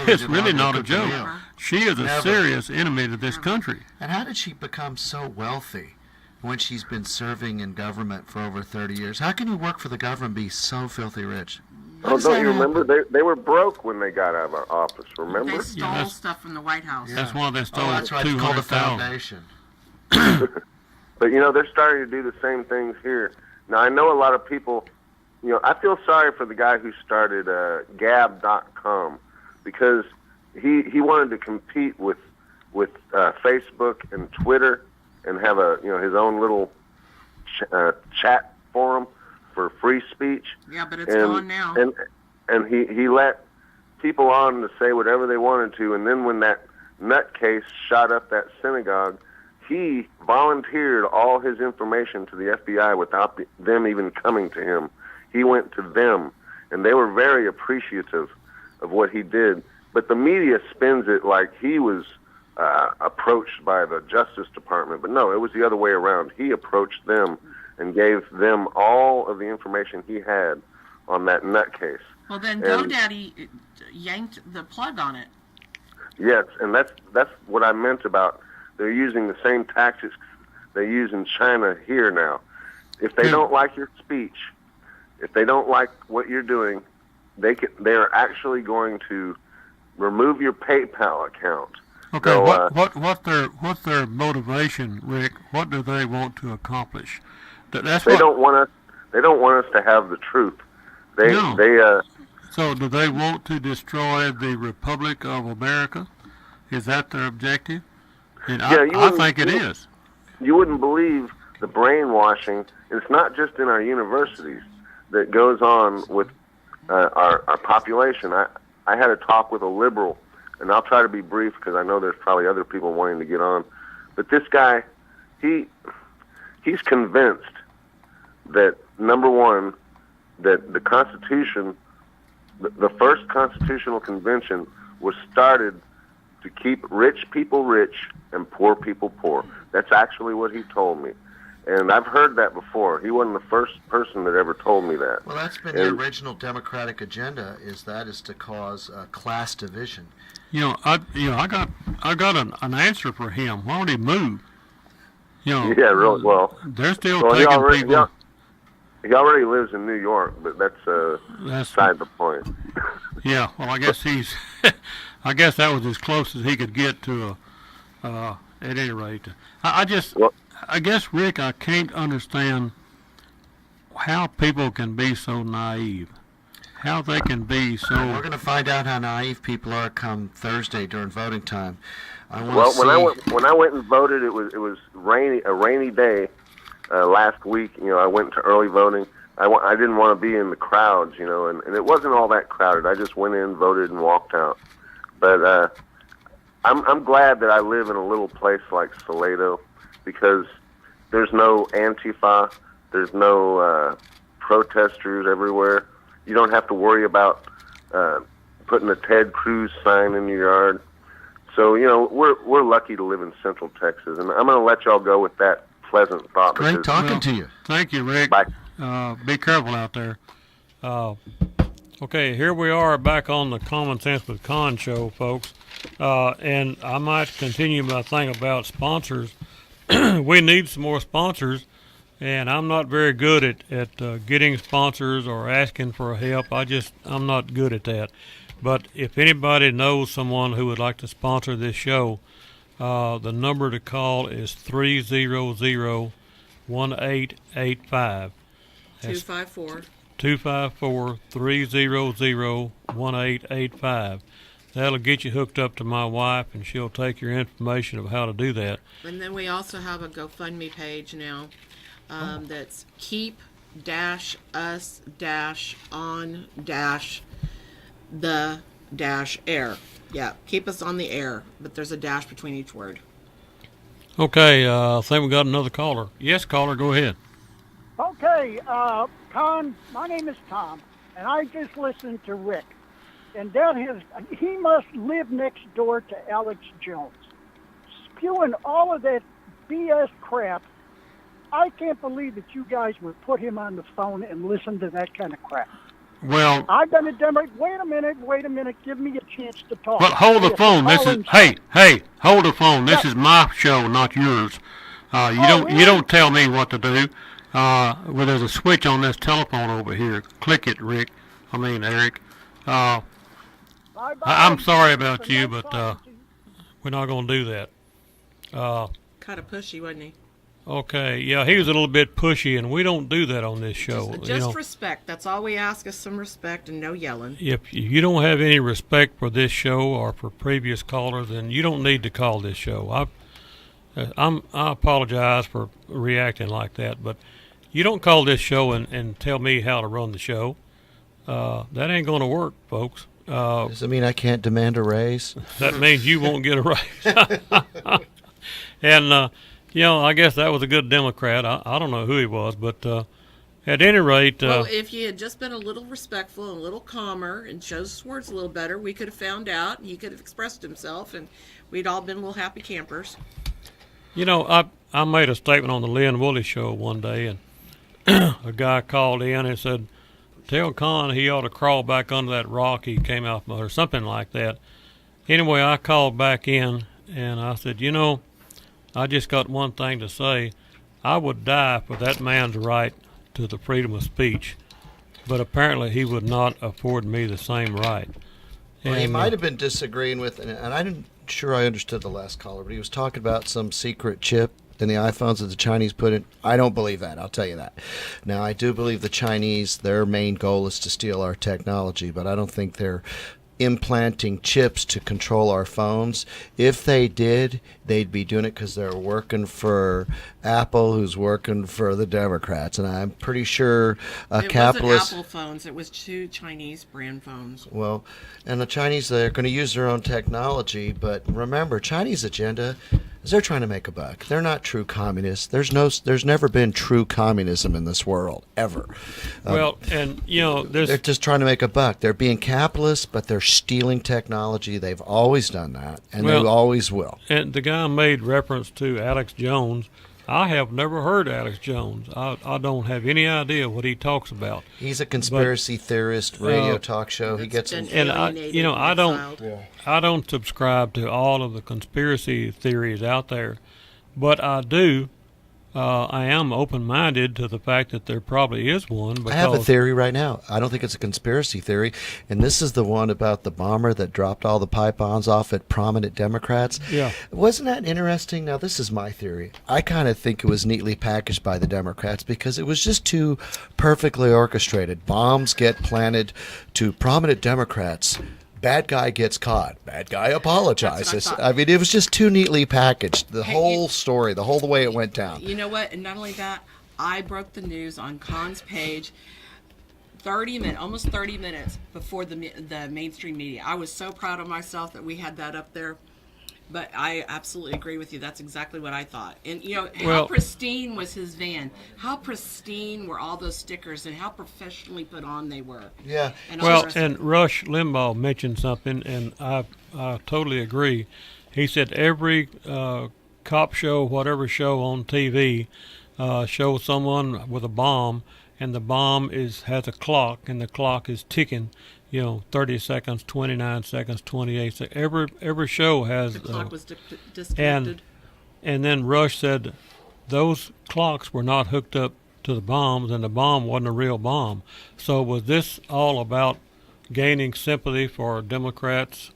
it's really not a joke. She is a serious enemy to this country. And how did she become so wealthy when she's been serving in government for over 30 years? How can you work for the government and be so filthy rich? Oh, don't you remember? They were broke when they got out of office, remember? They stole stuff from the White House. That's why they stole that's right. It's called a foundation. But, they're starting to do the same things here. Now, I know a lot of people, I feel sorry for the guy who started Gab.com, because he wanted to compete with Facebook and Twitter and have his own little chat forum for free speech. Yeah, but it's gone now. And he let people on to say whatever they wanted to, and then when that nutcase shot up that synagogue, he volunteered all his information to the FBI without them even coming to him. He went to them, and they were very appreciative of what he did. But the media spins it like he was approached by the Justice Department. But no, it was the other way around. He approached them and gave them all of the information he had on that nutcase. Well, then GoDaddy yanked the plug on it. Yes, and that's what I meant about they're using the same tactics they use in China here now. If they don't like your speech, if they don't like what you're doing, they are actually going to remove your PayPal account. Okay, so, what's their motivation, Rick? What do they want to accomplish? They don't want us to have the truth. So do they want to destroy the Republic of America? Is that their objective? And I think it is. You wouldn't believe the brainwashing. It's not just in our universities that goes on with our population. I had a talk with a liberal, and I'll try to be brief because I know there's probably other people wanting to get on. But this guy, he's convinced that, number one, that the Constitution, the first constitutional convention, was started to keep rich people rich and poor people poor. That's actually what he told me. And I've heard that before. He wasn't the first person that ever told me that. Well, that's been the original Democratic agenda, is to cause class division. I got an answer for him. Why don't he move? Yeah, really well. They're still taking people. He already lives in New York, but that's beside the point. Yeah, well, I guess I guess that was as close as he could get to at any rate. I guess, Rick, I can't understand how people can be so naive. How they can be so. We're going to find out how naive people are come Thursday during voting time. When I went and voted, it was a rainy day last week. I went to early voting. I didn't want to be in the crowds, and it wasn't all that crowded. I just went in, voted, and walked out. But I'm glad that I live in a little place like Salado, because there's no Antifa, there's no protesters everywhere. You don't have to worry about putting a Ted Cruz sign in your yard. So, we're lucky to live in Central Texas, and I'm going to let y'all go with that pleasant thought. Great talking to you. Thank you, Rick. Bye. Be careful out there. Okay, here we are back on the Common Sense with Conn show, folks. And I might continue my thing about sponsors. We need some more sponsors, and I'm not very good at getting sponsors or asking for help. I'm not good at that. But if anybody knows someone who would like to sponsor this show, the number to call is 300-1885. That's 254-300-1885. That'll get you hooked up to my wife, and she'll take your information of how to do that. And then we also have a GoFundMe page now that's keep-us-on-the-air. Yeah, keep us on the air, but there's a dash between each word. Okay, I think we got another caller. Yes, caller, go ahead. Okay, Conn, my name is Tom, and I just listened to Rick. And he must live next door to Alex Jones, spewing all of that BS crap. I can't believe that you guys would put him on the phone and listen to that kind of crap. Well, I've been a Democrat. Wait a minute. Give me a chance to talk. Well, hold the phone. Hey, hold the phone. This is my show, not yours. You don't tell me what to do. Well, there's a switch on this telephone over here. Click it, Eric. I'm sorry about you, but we're not going to do that. Kind of pushy, wasn't he? Okay, yeah, he was a little bit pushy, and we don't do that on this show. Just respect. That's all we ask, is some respect and no yelling. If you don't have any respect for this show or for previous callers, then you don't need to call this show. I apologize for reacting like that, but you don't call this show and tell me how to run the show. That ain't going to work, folks. Does it mean I can't demand a raise? That means you won't get a raise. And, I guess that was a good Democrat. I don't know who he was, but at any rate... well, if you had just been a little respectful and a little calmer and chose his words a little better, we could have found out, and he could have expressed himself, and we'd all been little happy campers. I made a statement on the Lynn Woolley show one day, and a guy called in and said, tell Conn he ought to crawl back under that rock he came out from, or something like that. Anyway, I called back in, and I said, I just got one thing to say. I would die for that man's right to the freedom of speech, but apparently he would not afford me the same right. Well, he might have been disagreeing with, and I'm sure I understood the last caller, but he was talking about some secret chip in the iPhones that the Chinese put in. I don't believe that, I'll tell you that. Now, I do believe the Chinese, their main goal is to steal our technology, but I don't think they're implanting chips to control our phones. If they did, they'd be doing it because they're working for Apple, who's working for the Democrats. And I'm pretty sure capitalist... It wasn't Apple phones. It was 2 Chinese brand phones. Well, and the Chinese, they're going to use their own technology. But remember, Chinese agenda, is they're trying to make a buck. They're not true communists. There's never been true communism in this world ever. Well, and they're just trying to make a buck. They're being capitalists, but they're stealing technology. They've always done that, and they always will. And the guy made reference to Alex Jones. I have never heard Alex Jones. I don't have any idea what he talks about. He's a conspiracy theorist, radio talk show. He gets and I don't subscribe to all of the conspiracy theories out there, but I do. I am open-minded to the fact that there probably is one. Because I have a theory right now. I don't think it's a conspiracy theory, and this is the one about the bomber that dropped all the pipe bombs off at prominent Democrats. Yeah. Wasn't that interesting? Now, this is my theory. I kind of think it was neatly packaged by the Democrats because it was just too perfectly orchestrated. Bombs get planted to prominent Democrats. Bad guy gets caught. Bad guy apologizes. I mean, it was just too neatly packaged. The whole story, the whole way it went down. You know what? And not only that, I broke the news on Conn's page almost 30 minutes before the mainstream media. I was so proud of myself that we had that up there. But I absolutely agree with you. That's exactly what I thought. And, how pristine was his van? How pristine were all those stickers and how professionally put on they were? Yeah. And Rush Limbaugh mentioned something, and I totally agree. He said every cop show, whatever show on TV, shows someone with a bomb, and the bomb has a clock, and the clock is ticking. 30 seconds, 29 seconds, 28 seconds. Every show has. The clock was disconnected. And then Rush said those clocks were not hooked up to the bombs, and the bomb wasn't a real bomb. So was this all about gaining sympathy for Democrats?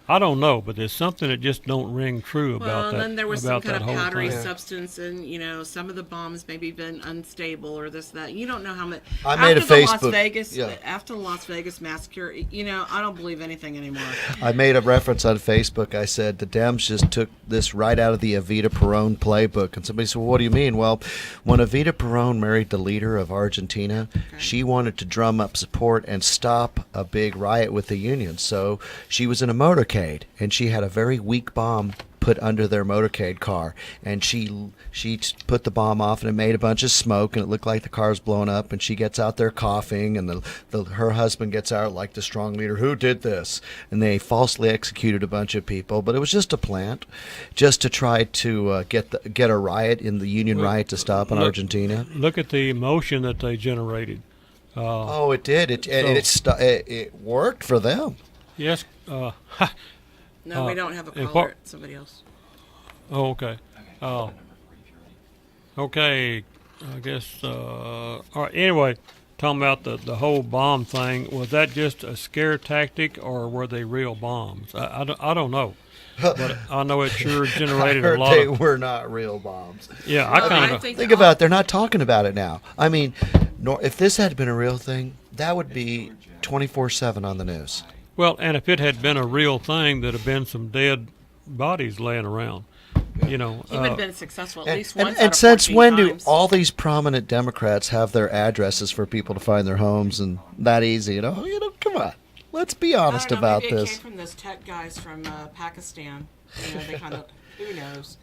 I don't know, but there's something that just don't ring true about that. Well, and then there was some kind of powdery thing. substance, and some of the bombs maybe been unstable or this that. You don't know how much. I made a Facebook. After the Las Vegas massacre, I don't believe anything anymore. I made a reference on Facebook. I said the Dems just took this right out of the Evita Peron playbook, and somebody said, "Well, what do you mean?" Well, when Evita Peron married the leader of Argentina, she wanted to drum up support and stop a big riot with the union. So she was in a motorcade, and she had a very weak bomb put under their motorcade car, and she put the bomb off, and it made a bunch of smoke, and it looked like the car's blown up, and she gets out there coughing, and her husband gets out like the strong leader, who did this? And they falsely executed a bunch of people, but it was just a plant, just to try to get a riot in the union riot to stop in Argentina. Look at the emotion that they generated. It did. It worked for them. Yes. No, we don't have a caller. Somebody else. Oh, okay. Okay. I guess. All right. Anyway, talking about the whole bomb thing, was that just a scare tactic, or were they real bombs? I don't know. But I know it sure generated a lot. They were not real bombs. Yeah, I kind of think about it. They're not talking about it now. I mean, if this had been a real thing, that would be 24/7 on the news. Well, and if it had been a real thing, there'd have been some dead bodies laying around. He would have been successful at least once. And since when do all these prominent Democrats have their addresses for people to find their homes and that easy? Come on. Let's be honest about maybe this. It came from those tech guys from Pakistan. They kind of, who knows?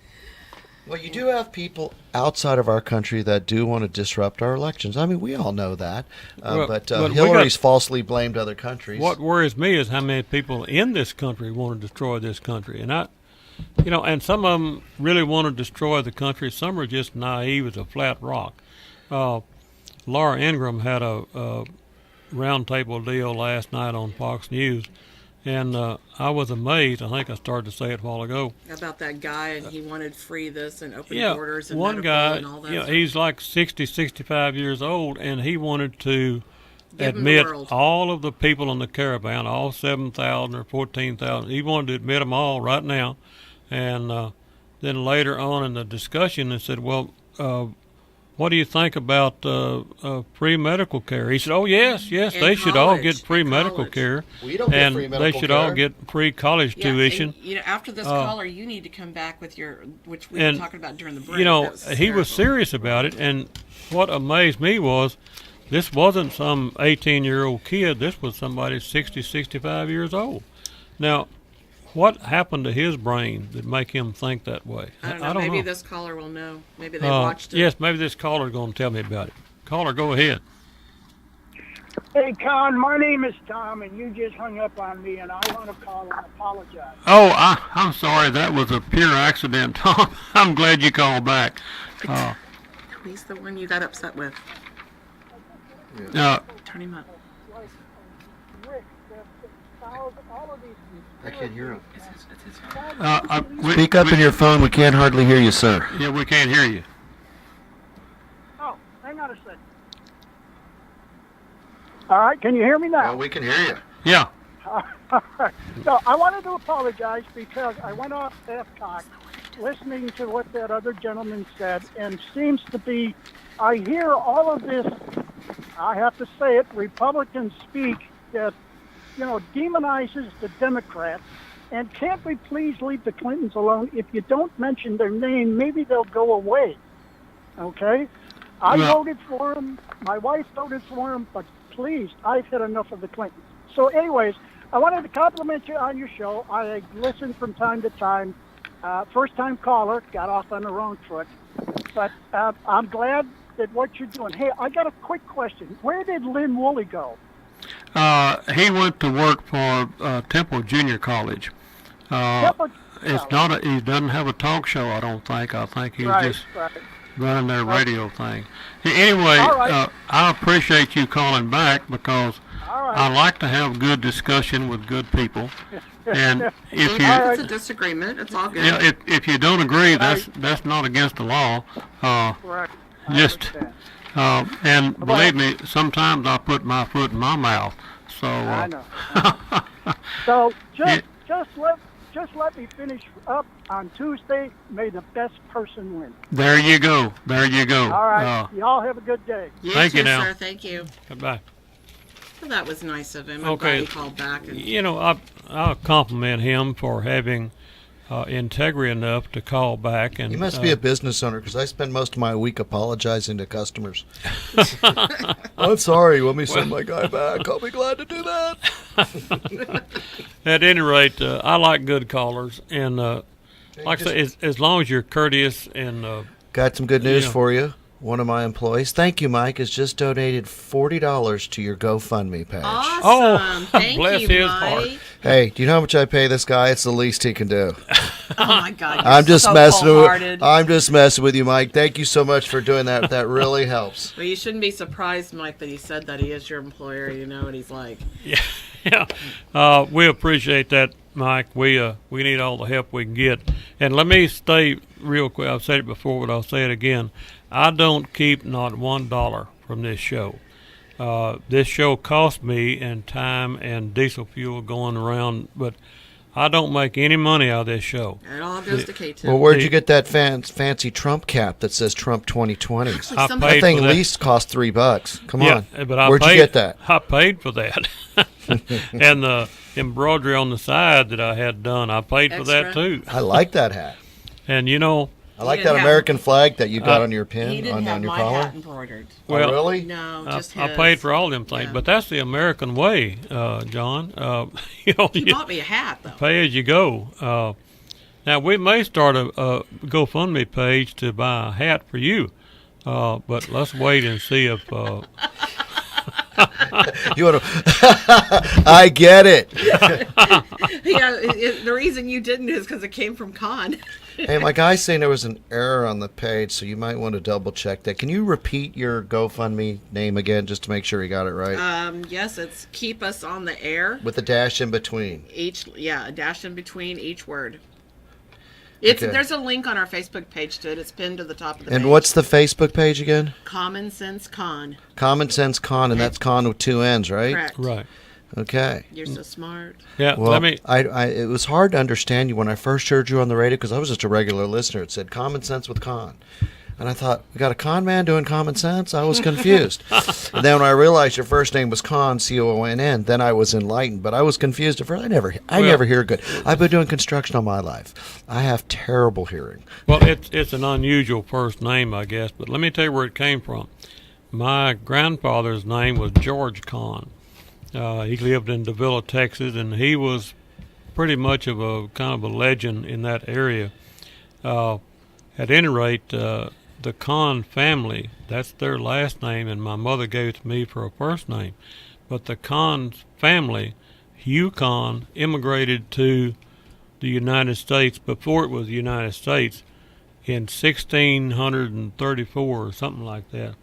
Well, you do have people outside of our country that do want to disrupt our elections. I mean, we all know that. But Hillary's falsely blamed other countries. What worries me is how many people in this country want to destroy this country. And and some of them really want to destroy the country. Some are just naive as a flat rock. Laura Ingraham had a roundtable deal last night on Fox News. And I was amazed. I think I started to say it a while ago. About that guy, and he wanted free this and open borders and one guy, and all that. He's like 60, 65 years old, and he wanted to admit all of the people in the caravan, all 7,000 or 14,000. He wanted to admit them all right now. And then later on in the discussion, they said, well, what do you think about free medical care? He said, oh, yes, they should all get free medical care. We don't get free medical care. And they should all get free college tuition. And, after this caller, you need to come back with which we were talking about during the break. He was serious about it, and what amazed me was this wasn't some 18-year-old kid. This was somebody 60, 65 years old. Now, what happened to his brain that make him think that way? I don't know. Maybe this caller will know. Maybe they watched it. Yes, maybe this caller's going to tell me about it. Caller, go ahead. Hey, Conn, my name is Tom, and you just hung up on me, and I want to call and apologize. Oh, I'm sorry. That was a pure accident, Tom. I'm glad you called back. He's the one you got upset with. Turn him up. Rick, all of these I can't hear him. Speak up in your phone. We can't hardly hear you, sir. Yeah, we can't hear you. Oh, hang on a second. All right, can you hear me now? Well, we can hear you. Yeah. So I wanted to apologize because I went off Epcot listening to what that other gentleman said, and seems to be, I hear all of this, I have to say it, Republicans speak that, demonizes the Democrats. And can't we please leave the Clintons alone? If you don't mention their name, maybe they'll go away. Okay? I voted for them. My wife voted for them. But please, I've had enough of the Clintons. So anyways, I wanted to compliment you on your show. I listen from time to time. First-time caller, got off on the wrong foot. But I'm glad that what you're doing. Hey, I got a quick question. Where did Lynn Woolley go? He went to work for Temple Junior College. It's not he doesn't have a talk show, I don't think. I think he's just running their radio thing. Anyway, I appreciate you calling back because I like to have good discussion with good people. And if it's a disagreement, it's all good. Yeah, if you don't agree, that's not against the law. And believe me, sometimes I put my foot in my mouth. So I know. So just let me finish up on Tuesday. May the best person win. There you go. There you go. All right. Y'all have a good day. Thank you now. Sir. Thank you. Goodbye. Well, that was nice of him. Okay. I'm glad he called back. I'll compliment him for having integrity enough to call back. And you must be a business owner because I spend most of my week apologizing to customers. I'm sorry. You want me to send my guy back? I'll be glad to do that. At any rate, I like good callers, and like I say, as long as you're courteous and got some good news for you. One of my employees, thank you, Mike, has just donated $40 to your GoFundMe page. Awesome. Oh, thank bless you, his Mike. heart. Hey, do you know how much I pay this guy? It's the least he can do. Oh my God! I'm just so messing cold-hearted. I'm just messing with you, Mike. Thank you so much for doing that. That really helps. Well, you shouldn't be surprised, Mike, that he said that he is your employer. You know what he's like. Yeah. We appreciate that, Mike. We need all the help we can get. And let me stay real quick. I've said it before, but I'll say it again. I don't keep not $1 from this show. This show cost me in time and diesel fuel going around, but I don't make any money out of this show. It all goes to K2. Well, where'd you get that fancy Trump cap that says Trump 2020? That thing at least cost $3. Come on. But Where'd you get that? I paid for that. And the embroidery on the side that I had done, I paid for that too. I like that hat. And I like that American flag that you got on your pin, he didn't on have your my collar. hat embroidered. Well, oh, really? No, just I his. paid for all them things, but that's the American way, John. He bought me a hat, though. Pay as you go. Now we may start a GoFundMe page to buy a hat for you, but let's wait and see if. You want to? I get it. The reason you didn't is because it came from Conn. Hey, my guy's saying there was an error on the page, so you might want to double check that. Can you repeat your GoFundMe name again, just to make sure you got it right? Yes, it's Keep Us on the Air. With a dash in between. A dash in between each word. There's a link on our Facebook page to it. It's pinned to the top of the page. And what's the Facebook page again? Common Sense Conn. Common Sense Conn, and that's Conn with two N's, right? Correct. Right. Okay. You're so smart. Yeah. Well, it was hard to understand you when I first heard you on the radio because I was just a regular listener. It said Common Sense with Conn. And I thought, we got a con man doing Common Sense? I was confused. And then when I realized your first name was Conn, C-O-N-N, then I was enlightened. But I was confused at first. I never hear good. I've been doing construction all my life. I have terrible hearing. Well, it's an unusual first name, I guess. But let me tell you where it came from. My grandfather's name was George Conn. He lived in Davila, Texas, and he was pretty much of a kind of a legend in that area. At any rate, the Conn family, that's their last name, and my mother gave it to me for a first name. But the Conn family, Hugh Conn, immigrated to the United States before it was the United States in 1634 or something like that.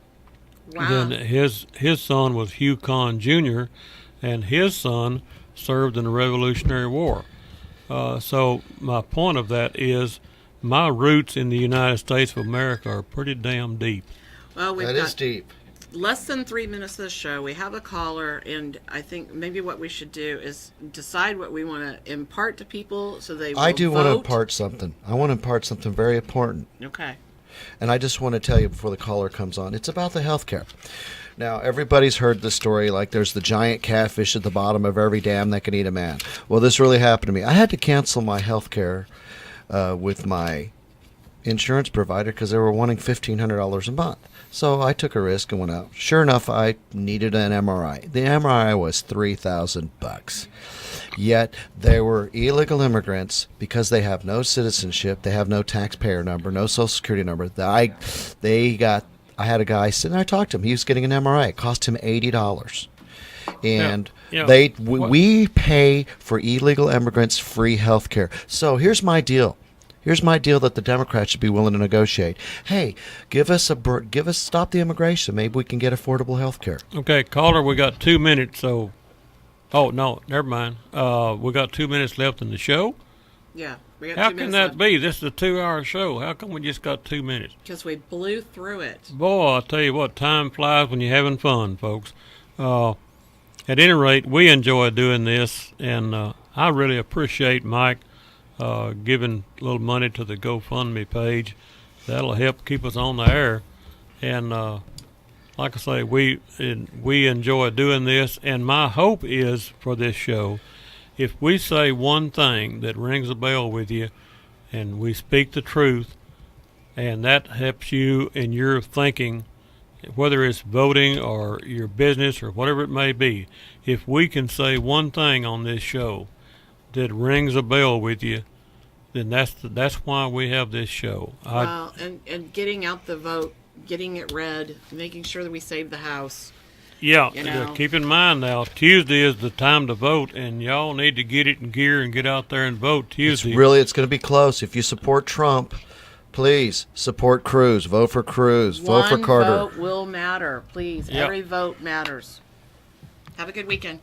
Wow. Then his son was Hugh Conn Jr., and his son served in the Revolutionary War. So my point of that is my roots in the United States of America are pretty damn deep. Well, That is deep. less than 3 minutes of the show. We have a caller, and I think maybe what we should do is decide what we want to impart to people so they will I do want to vote. impart something. I want to impart something very important. Okay. And I just want to tell you before the caller comes on, it's about the health care. Now, everybody's heard the story, like there's the giant catfish at the bottom of every dam that can eat a man. Well, this really happened to me. I had to cancel my health care with my insurance provider because they were wanting $1,500 a month. So I took a risk and went out. Sure enough, I needed an MRI. The MRI was $3,000. Yet there were illegal immigrants because they have no citizenship, they have no taxpayer number, no social security number. I had a guy sitting there, I talked to him. He was getting an MRI. It cost him $80. And we pay for illegal immigrants free health care. So here's my deal. Here's my deal that the Democrats should be willing to negotiate. Hey, stop the immigration. Maybe we can get affordable health care. Okay, caller, we got 2 minutes, so... Oh, no, never mind. We got 2 minutes left in the show? Yeah. We got How 2 can minutes that be? This is a 2-hour show. How come we just got 2 minutes? Because we blew through it. Boy, I'll tell you what, time flies when you're having fun, folks. At any rate, we enjoy doing this, and I really appreciate Mike giving a little money to the GoFundMe page. That'll help keep us on the air. And like I say, we enjoy doing this, and my hope is for this show, if we say one thing that rings a bell with you and we speak the truth, and that helps you in your thinking, whether it's voting or your business or whatever it may be, if we can say one thing on this show that rings a bell with you, then that's why we have this show. Well, and getting out the vote, getting it read, making sure that we save the House. Yeah, You know. keep in mind now, Tuesday is the time to vote, and y'all need to get it in gear and get out there and vote Tuesday. It's going to be close. If you support Trump, please support Cruz. Vote for Cruz. Vote for Carter. One vote will matter, please. Yep. Every vote matters. Have a good weekend.